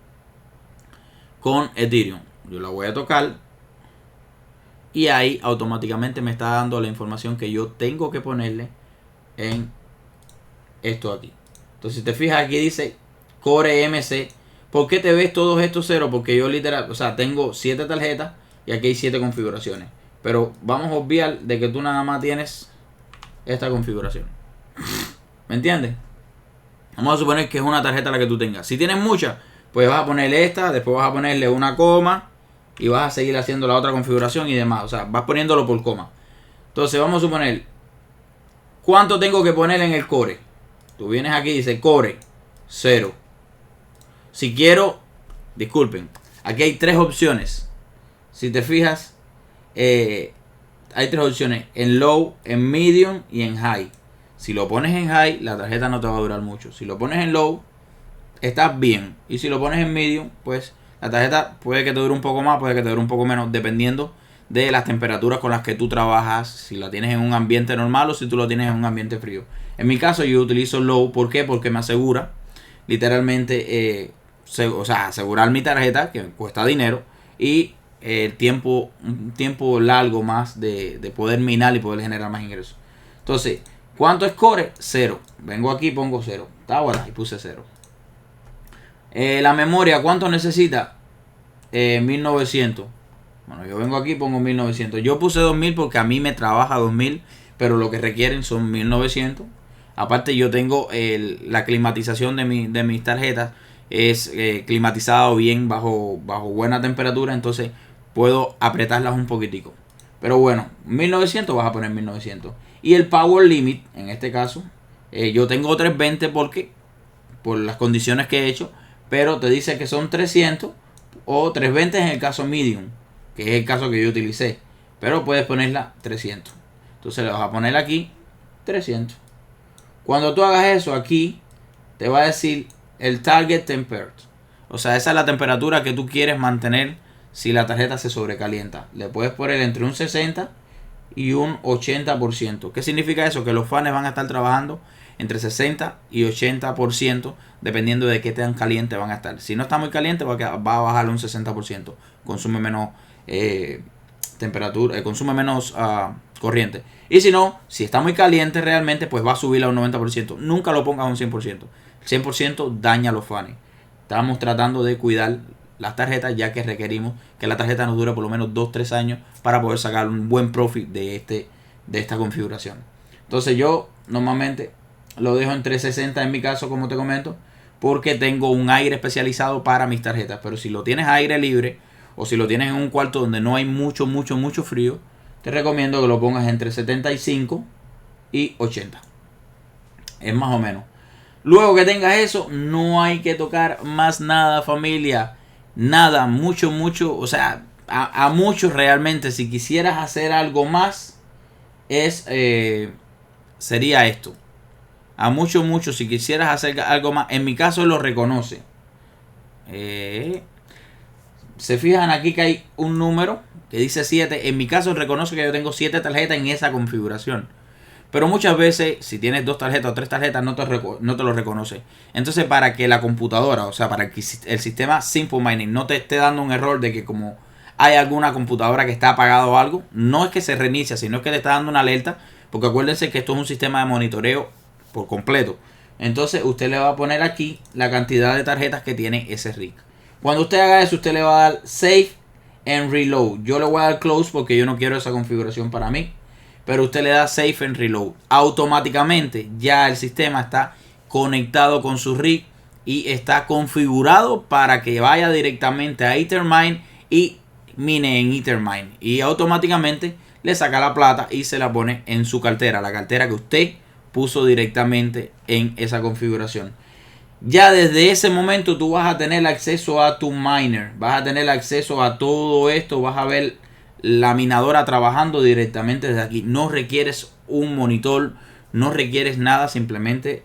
con Ethereum. Yo la voy a tocar y ahí automáticamente me está dando la información que yo tengo que ponerle en esto aquí. Entonces si te fijas aquí dice Core MC. ¿Por qué te ves todos estos ceros? Porque yo literal, o sea, tengo 7 tarjetas y aquí hay 7 configuraciones. Pero vamos a obviar de que tú nada más tienes esta configuración. ¿Me entiendes? Vamos a suponer que es una tarjeta la que tú tengas. Si tienes muchas, pues vas a ponerle esta, después vas a ponerle una coma y vas a seguir haciendo la otra configuración y demás. O sea, vas poniéndolo por coma. Entonces vamos a suponer, ¿cuánto tengo que poner en el core? Tú vienes aquí y dice core 0. Si quiero, disculpen, aquí hay 3 opciones. Si te fijas, hay 3 opciones, en low, en medium y en high. Si lo pones en high, la tarjeta no te va a durar mucho. Si lo pones en low, estás bien. Y si lo pones en medium, pues la tarjeta puede que te dure un poco más, puede que te dure un poco menos, dependiendo de las temperaturas con las que tú trabajas. Si la tienes en un ambiente normal o si tú lo tienes en un ambiente frío. En mi caso yo utilizo low. ¿Por qué? Porque me asegura literalmente asegurar mi tarjeta, que cuesta dinero, y un tiempo largo más de poder minar y poder generar más ingresos. Entonces, ¿cuánto es core? 0. Vengo aquí y pongo 0. Está bueno, y puse 0. La memoria, ¿cuánto necesita? 1900. Bueno, yo vengo aquí y pongo 1900. Yo puse 2000 porque a mí me trabaja 2000, pero lo que requieren son 1900. Aparte yo tengo la climatización de mis tarjetas. Es climatizado bien bajo buena temperatura. Entonces puedo apretarlas un poquitico. Pero bueno, 1900 vas a poner 1900. Y el power limit, en este caso, yo tengo 320 porque por las condiciones que he hecho. Pero te dice que son 300 o 320 en el caso medium, que es el caso que yo utilicé. Pero puedes ponerla 300. Entonces le vas a poner aquí 300. Cuando tú hagas eso, aquí te va a decir el target temperature. O sea, esa es la temperatura que tú quieres mantener si la tarjeta se sobrecalienta. Le puedes poner entre un 60 y un 80%. ¿Qué significa eso? Que los fans van a estar trabajando entre 60 y 80% dependiendo de qué tan caliente van a estar. Si no está muy caliente va a bajar un 60%. Consume menos temperatura, consume menos corriente. Y si no, si está muy caliente realmente, pues va a subir a un 90%. Nunca lo pongas a un 100%. El 100% daña a los fans. Estamos tratando de cuidar las tarjetas, ya que requerimos que la tarjeta nos dure por lo menos 2-3 años para poder sacar un buen profit de esta configuración. Entonces yo normalmente lo dejo en 360 en mi caso, como te comento, porque tengo un aire especializado para mis tarjetas. Pero si lo tienes aire libre o si lo tienes en un cuarto donde no hay mucho frío, te recomiendo que lo pongas entre 75 y 80. Es más o menos. Luego que tengas eso, no hay que tocar más nada, familia. Nada, mucho. O sea, a muchos realmente, si quisieras hacer algo más, sería esto. A muchos, si quisieras hacer algo más, en mi caso lo reconoce. Se fijan aquí que hay un número que dice 7. En mi caso reconoce que yo tengo 7 tarjetas en esa configuración. Pero muchas veces, si tienes 2 tarjetas o 3 tarjetas, no te lo reconoce. Entonces, para que la computadora, o sea, para que el sistema Simple Mining no te esté dando un error de que como hay alguna computadora que está apagada o algo, no es que se reinicia, sino es que te está dando una alerta. Porque acuérdense que esto es un sistema de monitoreo por completo. Entonces, usted le va a poner aquí la cantidad de tarjetas que tiene ese rig. Cuando usted haga eso, usted le va a dar Save and Reload. Yo le voy a dar Close porque yo no quiero esa configuración para mí. Pero usted le da Save and Reload. Automáticamente ya el sistema está conectado con su rig y está configurado para que vaya directamente a Ethermine y mine en Ethermine. Y automáticamente le saca la plata y se la pone en su cartera. La cartera que usted puso directamente en esa configuración. Ya desde ese momento tú vas a tener acceso a tu miner. Vas a tener acceso a todo esto. Vas a ver la minadora trabajando directamente desde aquí. No requieres un monitor, no requieres nada, simplemente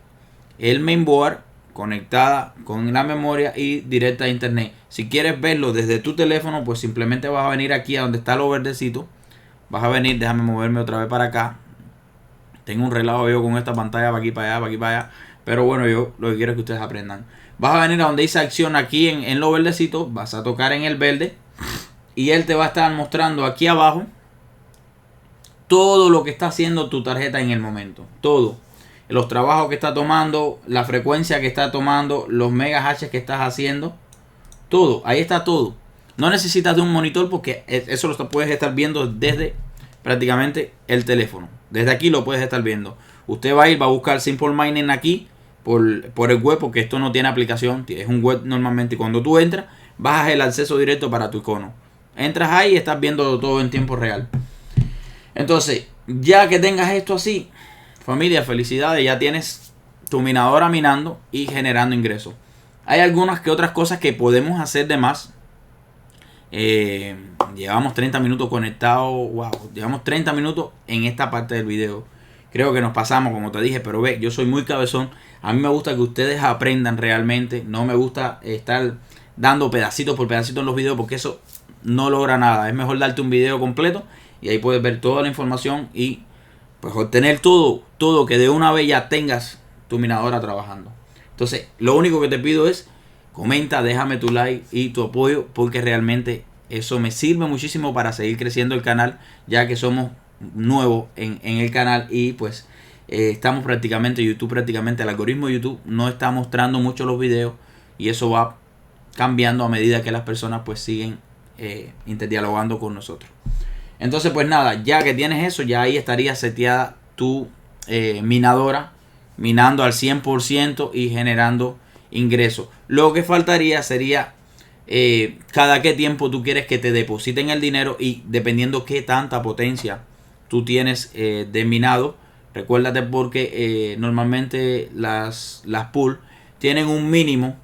el mainboard conectada con la memoria y directa a internet. Si quieres verlo desde tu teléfono, pues simplemente vas a venir aquí a donde está lo verdecito. Vas a venir, déjame moverme otra vez para acá. Tengo un relajo yo con esta pantalla para aquí, para allá, para aquí, para allá. Pero bueno, yo lo que quiero es que ustedes aprendan. Vas a venir a donde dice acción aquí en lo verdecito. Vas a tocar en el verde. Y él te va a estar mostrando aquí abajo todo lo que está haciendo tu tarjeta en el momento. Todo. Los trabajos que está tomando, la frecuencia que está tomando, los megahashes que estás haciendo. Todo. Ahí está todo. No necesitas de un monitor porque eso lo puedes estar viendo desde prácticamente el teléfono. Desde aquí lo puedes estar viendo. Usted va a buscar Simple Mining aquí por el web porque esto no tiene aplicación. Es un web normalmente. Y cuando tú entras, bajas el acceso directo para tu icono. Entras ahí y estás viendo todo en tiempo real. Entonces, ya que tengas esto así, familia, felicidades, ya tienes tu minadora minando y generando ingresos. Hay algunas que otras cosas que podemos hacer de más. Llevamos 30 minutos conectados. Wow, llevamos 30 minutos en esta parte del video. Creo que nos pasamos, como te dije, pero ve, yo soy muy cabezón. A mí me gusta que ustedes aprendan realmente. No me gusta estar dando pedacitos por pedacitos en los videos porque eso no logra nada. Es mejor darte un video completo y ahí puedes ver toda la información y pues obtener todo que de una vez ya tengas tu minadora trabajando. Entonces, lo único que te pido es comenta, déjame tu like y tu apoyo porque realmente eso me sirve muchísimo para seguir creciendo el canal, ya que somos nuevos en el canal y pues estamos prácticamente, el algoritmo de YouTube no está mostrando mucho los videos y eso va cambiando a medida que las personas pues siguen interdialogando con nosotros. Entonces pues nada, ya que tienes eso, ya ahí estaría seteada tu minadora, minando al 100% y generando ingresos. Lo que faltaría sería cada qué tiempo tú quieres que te depositen el dinero y dependiendo qué tanta potencia tú tienes de minado. Recuérdate porque normalmente las pool tienen un mínimo.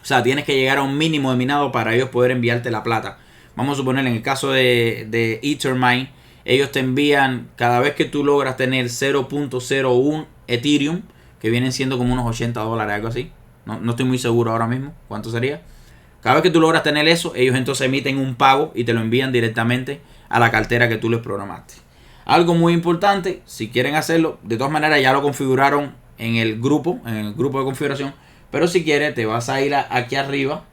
O sea, tienes que llegar a un mínimo de minado para ellos poder enviarte la plata. Vamos a suponer en el caso de Ethermine, ellos te envían cada vez que tú logras tener 0.01 Ethereum, que vienen siendo como unos $80, algo así. No estoy muy seguro ahora mismo cuánto sería. Cada vez que tú logras tener eso, ellos entonces emiten un pago y te lo envían directamente a la cartera que tú les programaste. Algo muy importante, si quieren hacerlo, de todas maneras ya lo configuraron en el grupo de configuración. Pero si quieres, te vas a ir aquí arriba,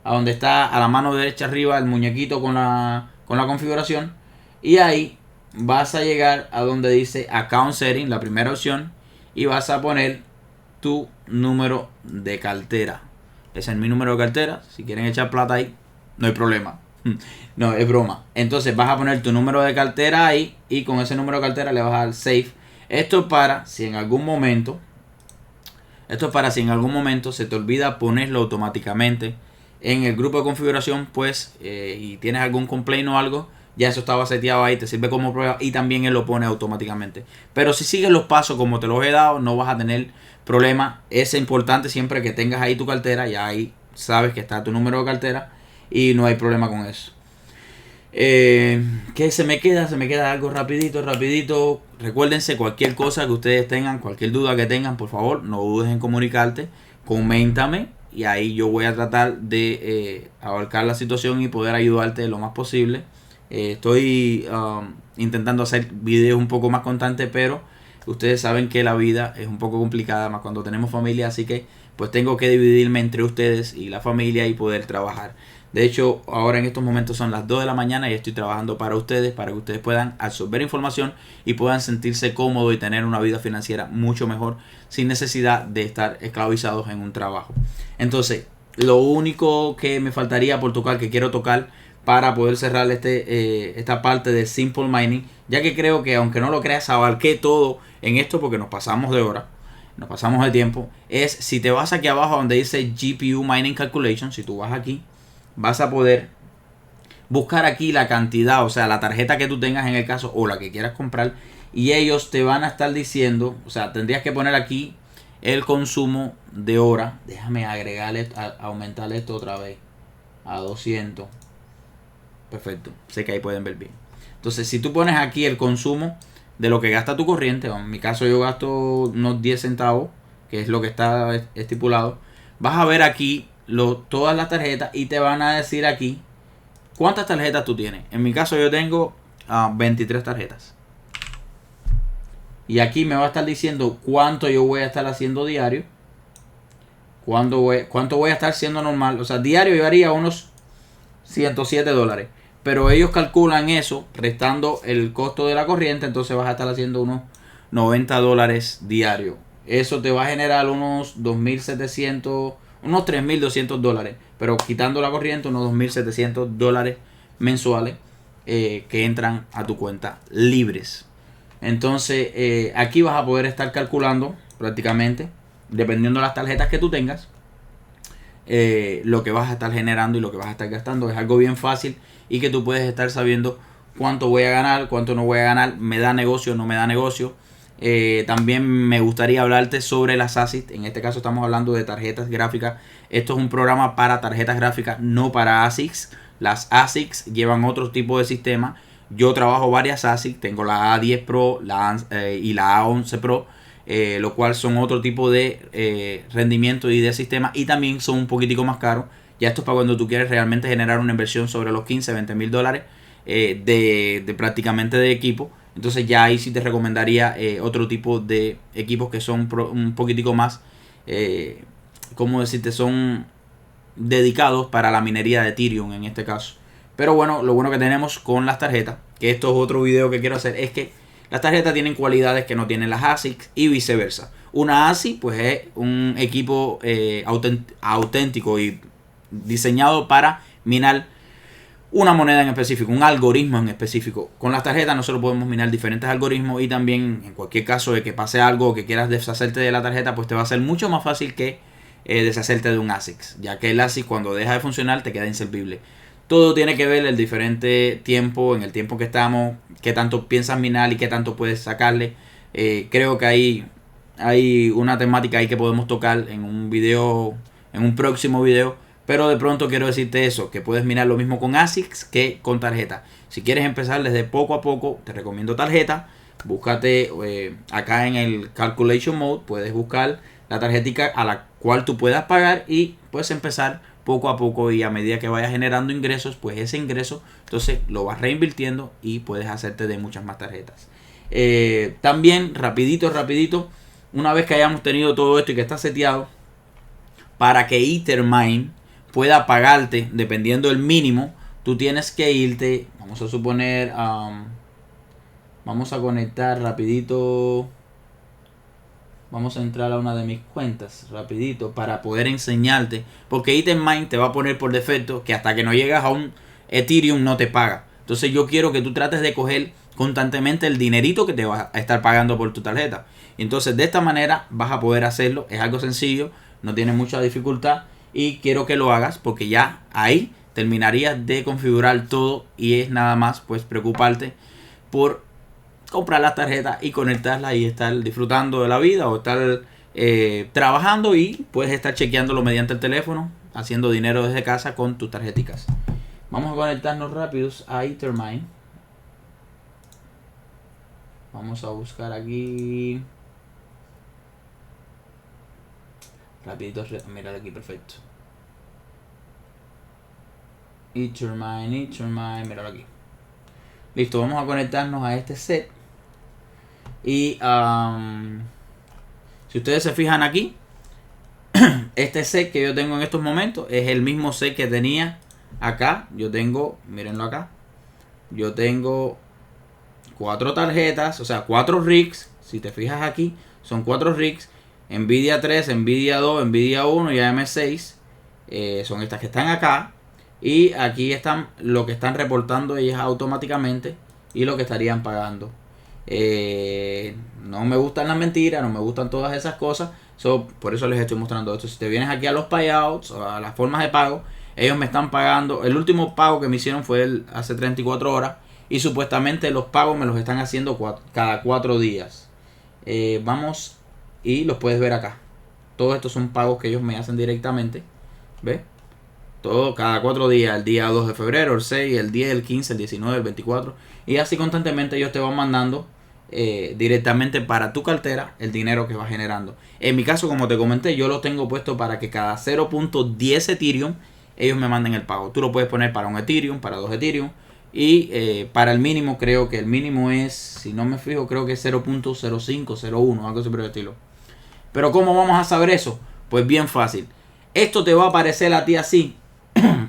a donde está a la mano derecha arriba el muñequito con la configuración. Y ahí vas a llegar a donde dice Account Setting, la primera opción. Y vas a poner tu número de cartera. Ese es mi número de cartera. Si quieren echar plata ahí, no hay problema. No, es broma. Entonces vas a poner tu número de cartera ahí. Y con ese número de cartera le vas a dar Save. Esto es para si en algún momento se te olvida ponerlo automáticamente en el grupo de configuración, pues, y tienes algún complaint o algo, ya eso estaba seteado ahí, te sirve como prueba y también él lo pone automáticamente. Pero si sigues los pasos como te los he dado, no vas a tener problema. Es importante siempre que tengas ahí tu cartera, ya ahí sabes que está tu número de cartera y no hay problema con eso. ¿Qué se me queda? Se me queda algo rapidito. Recuérdense, cualquier cosa que ustedes tengan, cualquier duda que tengan, por favor, no dudes en comunicarte. Coméntame y ahí yo voy a tratar de abarcar la situación y poder ayudarte lo más posible. Estoy intentando hacer videos un poco más constantes, pero ustedes saben que la vida es un poco complicada, más cuando tenemos familia, así que pues tengo que dividirme entre ustedes y la familia y poder trabajar. De hecho, ahora en estos momentos son las 2 de la mañana y estoy trabajando para ustedes que ustedes puedan absorber información y puedan sentirse cómodos y tener una vida financiera mucho mejor sin necesidad de estar esclavizados en un trabajo. Entonces, lo único que me faltaría por tocar, que quiero tocar para poder cerrar esta parte de Simple Mining, ya que creo que aunque no lo creas, abarqué todo en esto porque nos pasamos de hora, nos pasamos de tiempo, es si te vas aquí abajo donde dice GPU Mining Calculation, si tú vas aquí, vas a poder buscar aquí la cantidad, o sea, la tarjeta que tú tengas en el caso o la que quieras comprar y ellos te van a estar diciendo, o sea, tendrías que poner aquí el consumo de hora. Déjame agregarle, aumentar esto otra vez a 200. Perfecto, sé que ahí pueden ver bien. Entonces, si tú pones aquí el consumo de lo que gasta tu corriente, en mi caso yo gasto unos 10 centavos, que es lo que está estipulado, vas a ver aquí todas las tarjetas y te van a decir aquí cuántas tarjetas tú tienes. En mi caso yo tengo 23 tarjetas. Y aquí me va a estar diciendo cuánto yo voy a estar haciendo diario. Cuánto voy a estar haciendo normal. O sea, diario yo haría unos $107. Pero ellos calculan eso restando el costo de la corriente. Entonces vas a estar haciendo unos $90 diario. Eso te va a generar unos 2.700, unos $3.200. Pero quitando la corriente, unos $2.700 mensuales que entran a tu cuenta libres. Entonces aquí vas a poder estar calculando prácticamente, dependiendo de las tarjetas que tú tengas, lo que vas a estar generando y lo que vas a estar gastando. Es algo bien fácil y que tú puedes estar sabiendo cuánto voy a ganar, cuánto no voy a ganar, me da negocio, no me da negocio. También me gustaría hablarte sobre las ASICs. En este caso estamos hablando de tarjetas gráficas. Esto es un programa para tarjetas gráficas, no para ASICs. Las ASICs llevan otro tipo de sistema. Yo trabajo varias ASICs, tengo la A10 Pro y la A11 Pro, lo cual son otro tipo de rendimiento y de sistema y también son un poquitico más caros. Ya esto es para cuando tú quieres realmente generar una inversión sobre los 15, 20 mil dólares de prácticamente de equipo. Entonces ya ahí sí te recomendaría otro tipo de equipos que son un poquitico más, ¿cómo decirte? Son dedicados para la minería de Ethereum en este caso. Pero bueno, lo bueno que tenemos con las tarjetas, que esto es otro video que quiero hacer, es que las tarjetas tienen cualidades que no tienen las ASICs y viceversa. Una ASIC pues es un equipo auténtico y diseñado para minar una moneda en específico, un algoritmo en específico. Con las tarjetas nosotros podemos minar diferentes algoritmos y también en cualquier caso de que pase algo o que quieras deshacerte de la tarjeta, pues te va a ser mucho más fácil que deshacerte de un ASIC, ya que el ASIC cuando deja de funcionar te queda inservible. Todo tiene que ver el diferente tiempo, en el tiempo que estamos, qué tanto piensas minar y qué tanto puedes sacarle. Creo que hay una temática ahí que podemos tocar en un video, en un próximo video. Pero de pronto quiero decirte eso, que puedes minar lo mismo con ASICs que con tarjeta. Si quieres empezar desde poco a poco, te recomiendo tarjeta. Búscate acá en el Calculation Mode, puedes buscar la tarjetica a la cual tú puedas pagar y puedes empezar poco a poco, y a medida que vayas generando ingresos, pues ese ingreso entonces lo vas reinvirtiendo y puedes hacerte de muchas más tarjetas. También rapidito, una vez que hayamos tenido todo esto y que está seteado, para que Ethermine pueda pagarte dependiendo del mínimo, tú tienes que irte, vamos a suponer, vamos a conectar rapidito, vamos a entrar a una de mis cuentas rapidito para poder enseñarte, porque Ethermine te va a poner por defecto que hasta que no llegas a un Ethereum no te paga. Entonces yo quiero que tú trates de coger constantemente el dinerito que te va a estar pagando por tu tarjeta. Entonces de esta manera vas a poder hacerlo, es algo sencillo, no tiene mucha dificultad y quiero que lo hagas porque ya ahí terminarías de configurar todo y es nada más pues preocuparte por comprar las tarjetas y conectarlas y estar disfrutando de la vida o estar trabajando y puedes estar chequeándolo mediante el teléfono, haciendo dinero desde casa con tus tarjeticas. Vamos a conectarnos rápidos a Ethermine. Vamos a buscar aquí rapidito, mira aquí, perfecto. Ethermine, míralo aquí. Listo, vamos a conectarnos a este set. Y si ustedes se fijan aquí, este set que yo tengo en estos momentos es el mismo set que tenía acá. Yo tengo, mírenlo acá, yo tengo 4 tarjetas, o sea 4 rigs. Si te fijas aquí, son 4 rigs: Nvidia 3, Nvidia 2, Nvidia 1 y AM6. Son estas que están acá. Y aquí están lo que están reportando ellas automáticamente y lo que estarían pagando. No me gustan las mentiras, no me gustan todas esas cosas. Por eso les estoy mostrando esto. Si te vienes aquí a los payouts o a las formas de pago, ellos me están pagando. El último pago que me hicieron fue hace 34 horas. Y supuestamente los pagos me los están haciendo cada 4 días. Vamos y los puedes ver acá. Todos estos son pagos que ellos me hacen directamente. ¿Ves? Todo cada 4 días, el día 2 de febrero, el 6, el 10, el 15, el 19, el 24. Y así constantemente ellos te van mandando directamente para tu cartera el dinero que va generando. En mi caso, como te comenté, yo lo tengo puesto para que cada 0.10 Ethereum ellos me manden el pago. Tú lo puedes poner para un Ethereum, para 2 Ethereum. Y para el mínimo, creo que el mínimo es, si no me fijo, creo que es 0.0501, algo así por el estilo. Pero ¿cómo vamos a saber eso? Pues bien fácil. Esto te va a aparecer a ti así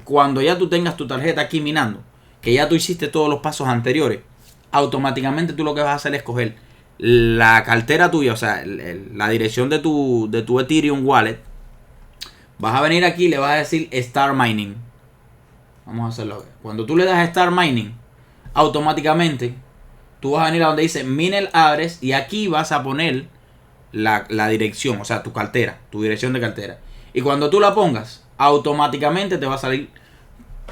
cuando ya tú tengas tu tarjeta aquí minando, que ya tú hiciste todos los pasos anteriores. Automáticamente tú lo que vas a hacer es coger la cartera tuya, o sea, la dirección de tu Ethereum Wallet. Vas a venir aquí y le vas a decir Start Mining. Vamos a hacerlo. Cuando tú le das a Start Mining, automáticamente tú vas a venir a donde dice Miner Address y aquí vas a poner la dirección, o sea, tu cartera, tu dirección de cartera. Y cuando tú la pongas, automáticamente te va a salir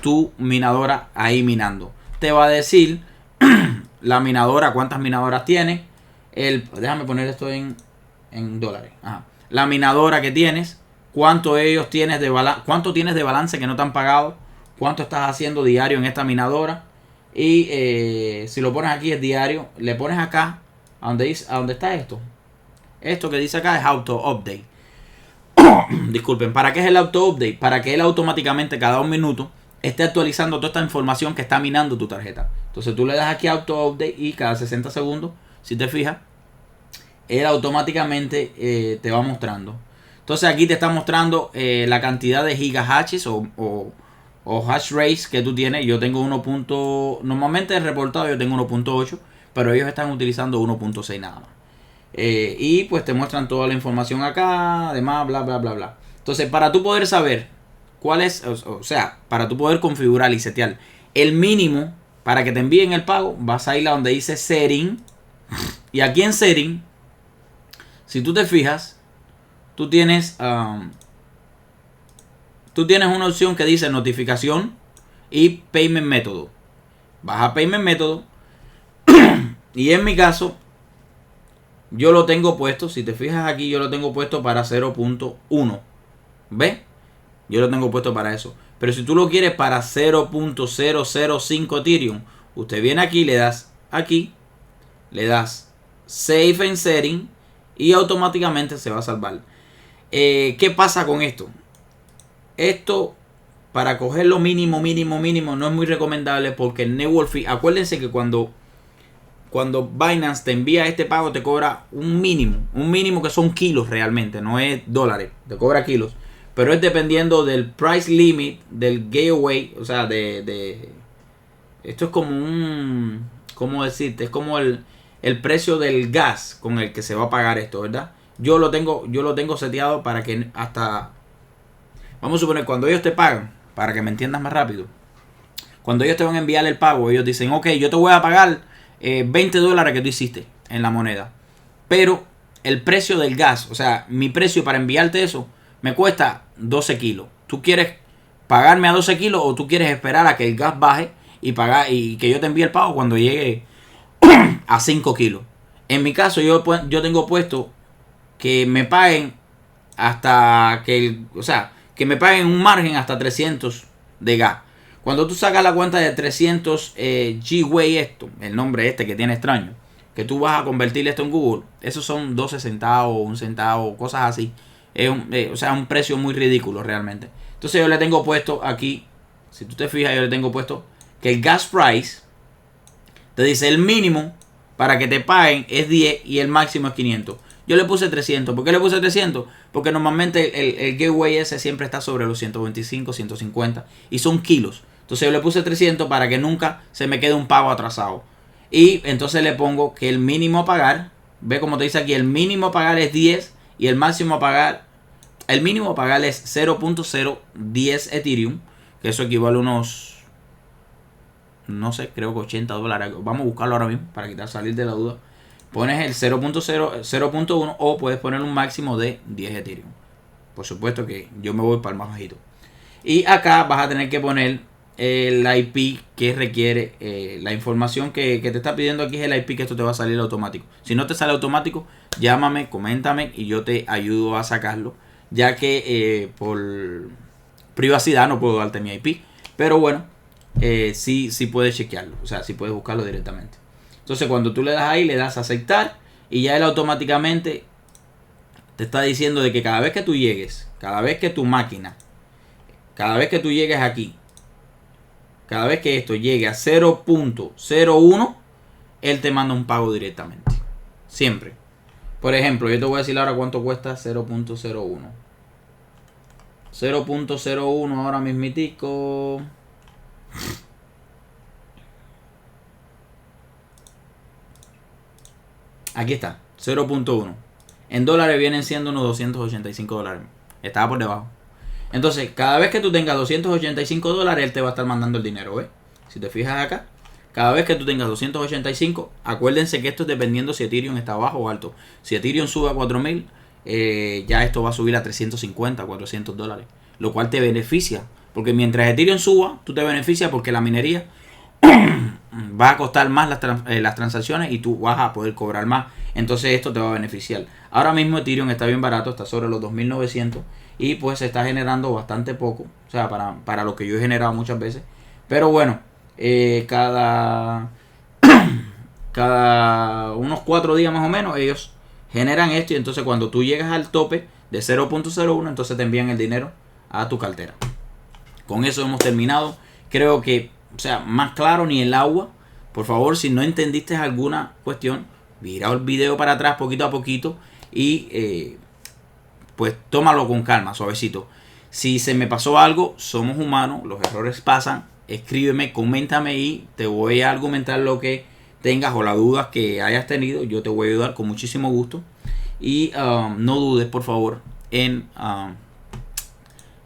tu minadora ahí minando. Te va a decir la minadora, cuántas minadoras tiene. Déjame poner esto en dólares. Ajá. La minadora que tienes, cuánto tienes de balance que no te han pagado, cuánto estás haciendo diario en esta minadora. Y si lo pones aquí es diario, le pones acá a donde está esto. Esto que dice acá es auto update. Disculpen, ¿para qué es el auto update? Para que él automáticamente cada 1 minuto esté actualizando toda esta información que está minando tu tarjeta. Entonces tú le das aquí auto update y cada 60 segundos, si te fijas, él automáticamente te va mostrando. Entonces aquí te está mostrando la cantidad de gigahashes o hash rates que tú tienes. Yo tengo normalmente el reportado yo tengo 1.8, pero ellos están utilizando 1.6 nada más. Y pues te muestran toda la información acá, además, bla, bla, bla, bla. Entonces, para tú poder saber cuál es, o sea, para tú poder configurar y setear el mínimo para que te envíen el pago, vas a ir a donde dice Setting. Y aquí en Setting, si tú te fijas, tú tienes una opción que dice notificación y Payment Método. Vas a Payment Método y en mi caso yo lo tengo puesto, si te fijas aquí, yo lo tengo puesto para 0.1. ¿Ves? Yo lo tengo puesto para eso. Pero si tú lo quieres para 0.005 Ethereum, usted viene aquí, le das aquí, le das Save and Setting y automáticamente se va a salvar. ¿Qué pasa con esto? Esto, para coger lo mínimo, no es muy recomendable porque el network fee, acuérdense que cuando Binance te envía este pago te cobra un mínimo que son kilos realmente, no es dólares, te cobra kilos. Pero es dependiendo del price limit, del gateway, o sea, esto es como ¿cómo decirte? Es como el precio del gas con el que se va a pagar esto, ¿verdad? Yo lo tengo seteado para que hasta, vamos a suponer, cuando ellos te pagan, para que me entiendas más rápido, cuando ellos te van a enviar el pago, ellos dicen, ok, yo te voy a pagar $20 que tú hiciste en la moneda. Pero el precio del gas, o sea, mi precio para enviarte eso, me cuesta 12 kilos. ¿Tú quieres pagarme a 12 kilos o tú quieres esperar a que el gas baje y pagar y que yo te envíe el pago cuando llegue a 5 kilos? En mi caso, yo tengo puesto que me paguen hasta o sea, que me paguen un margen hasta 300 de gas. Cuando tú sacas la cuenta de 300 G-Way, el nombre que tiene extraño, que tú vas a convertir esto en Google, esos son 12 centavos, 1 centavo, cosas así. Es o sea, un precio muy ridículo realmente. Entonces yo le tengo puesto aquí, si tú te fijas, yo le tengo puesto que el gas price te dice el mínimo para que te paguen es 10 y el máximo es 500. Yo le puse 300. ¿Por qué le puse 300? Porque normalmente el gateway ese siempre está sobre los 125, 150 y son kilos. Entonces yo le puse 300 para que nunca se me quede un pago atrasado. Y entonces le pongo que el mínimo a pagar, ve como te dice aquí, el mínimo a pagar es 10 y el máximo a pagar, el mínimo a pagar es 0.010 Ethereum, que eso equivale a unos, no sé, creo que $80. Vamos a buscarlo ahora mismo para salir de la duda. Pones el 0.1 o puedes poner un máximo de 10 Ethereum. Por supuesto que yo me voy para el más bajito. Y acá vas a tener que poner el IP que requiere, la información que te está pidiendo aquí es el IP, que esto te va a salir automático. Si no te sale automático, llámame, coméntame y yo te ayudo a sacarlo, ya que por privacidad no puedo darte mi IP, pero bueno, sí puedes chequearlo, o sea, sí puedes buscarlo directamente. Entonces cuando tú le das ahí, le das a aceptar y ya él automáticamente te está diciendo de que cada vez que tú llegues, cada vez que tu máquina, cada vez que tú llegues aquí, cada vez que esto llegue a 0.01, él te manda un pago directamente. Siempre. Por ejemplo, yo te voy a decir ahora cuánto cuesta 0.01. 0.01 ahora mismitico. Aquí está, 0.1. En dólares vienen siendo unos $285. Estaba por debajo. Entonces, cada vez que tú tengas $285, él te va a estar mandando el dinero, ¿ves? Si te fijas acá, cada vez que tú tengas 285, acuérdense que esto es dependiendo si Ethereum está bajo o alto. Si Ethereum sube a 4000, ya esto va a subir a 350, $400, lo cual te beneficia. Porque mientras Ethereum suba, tú te beneficias porque la minería va a costar más las transacciones y tú vas a poder cobrar más. Entonces esto te va a beneficiar. Ahora mismo Ethereum está bien barato, está sobre los 2900 y pues se está generando bastante poco, o sea, para lo que yo he generado muchas veces. Pero bueno, cada unos 4 días más o menos ellos generan esto y entonces cuando tú llegas al tope de 0.01, entonces te envían el dinero a tu cartera. Con eso hemos terminado. Creo que, o sea, más claro ni el agua. Por favor, si no entendiste alguna cuestión, mira el video para atrás poquito a poquito y pues tómalo con calma, suavecito. Si se me pasó algo, somos humanos, los errores pasan. Escríbeme, coméntame y te voy a argumentar lo que tengas o las dudas que hayas tenido. Yo te voy a ayudar con muchísimo gusto. Y no dudes, por favor,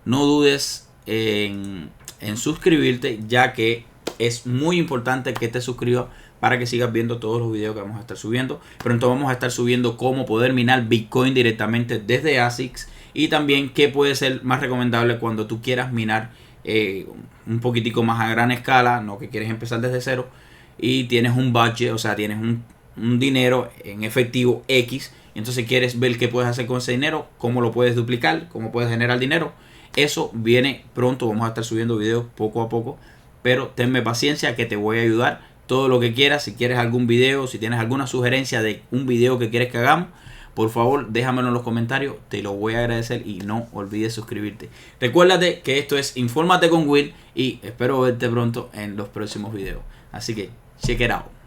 no dudes en suscribirte, ya que es muy importante que te suscribas para que sigas viendo todos los videos que vamos a estar subiendo. Pronto vamos a estar subiendo cómo poder minar Bitcoin directamente desde ASICS y también qué puede ser más recomendable cuando tú quieras minar un poquitico más a gran escala, no que quieres empezar desde cero y tienes un budget, o sea, tienes un dinero en efectivo X, y entonces quieres ver qué puedes hacer con ese dinero, cómo lo puedes duplicar, cómo puedes generar dinero. Eso viene pronto, vamos a estar subiendo videos poco a poco, pero tenme paciencia que te voy a ayudar. Todo lo que quieras, si quieres algún video, si tienes alguna sugerencia de un video que quieres que hagamos, por favor déjamelo en los comentarios, te lo voy a agradecer y no olvides suscribirte. Recuérdate que esto es Infórmate con Will y espero verte pronto en los próximos videos. Así que check it out.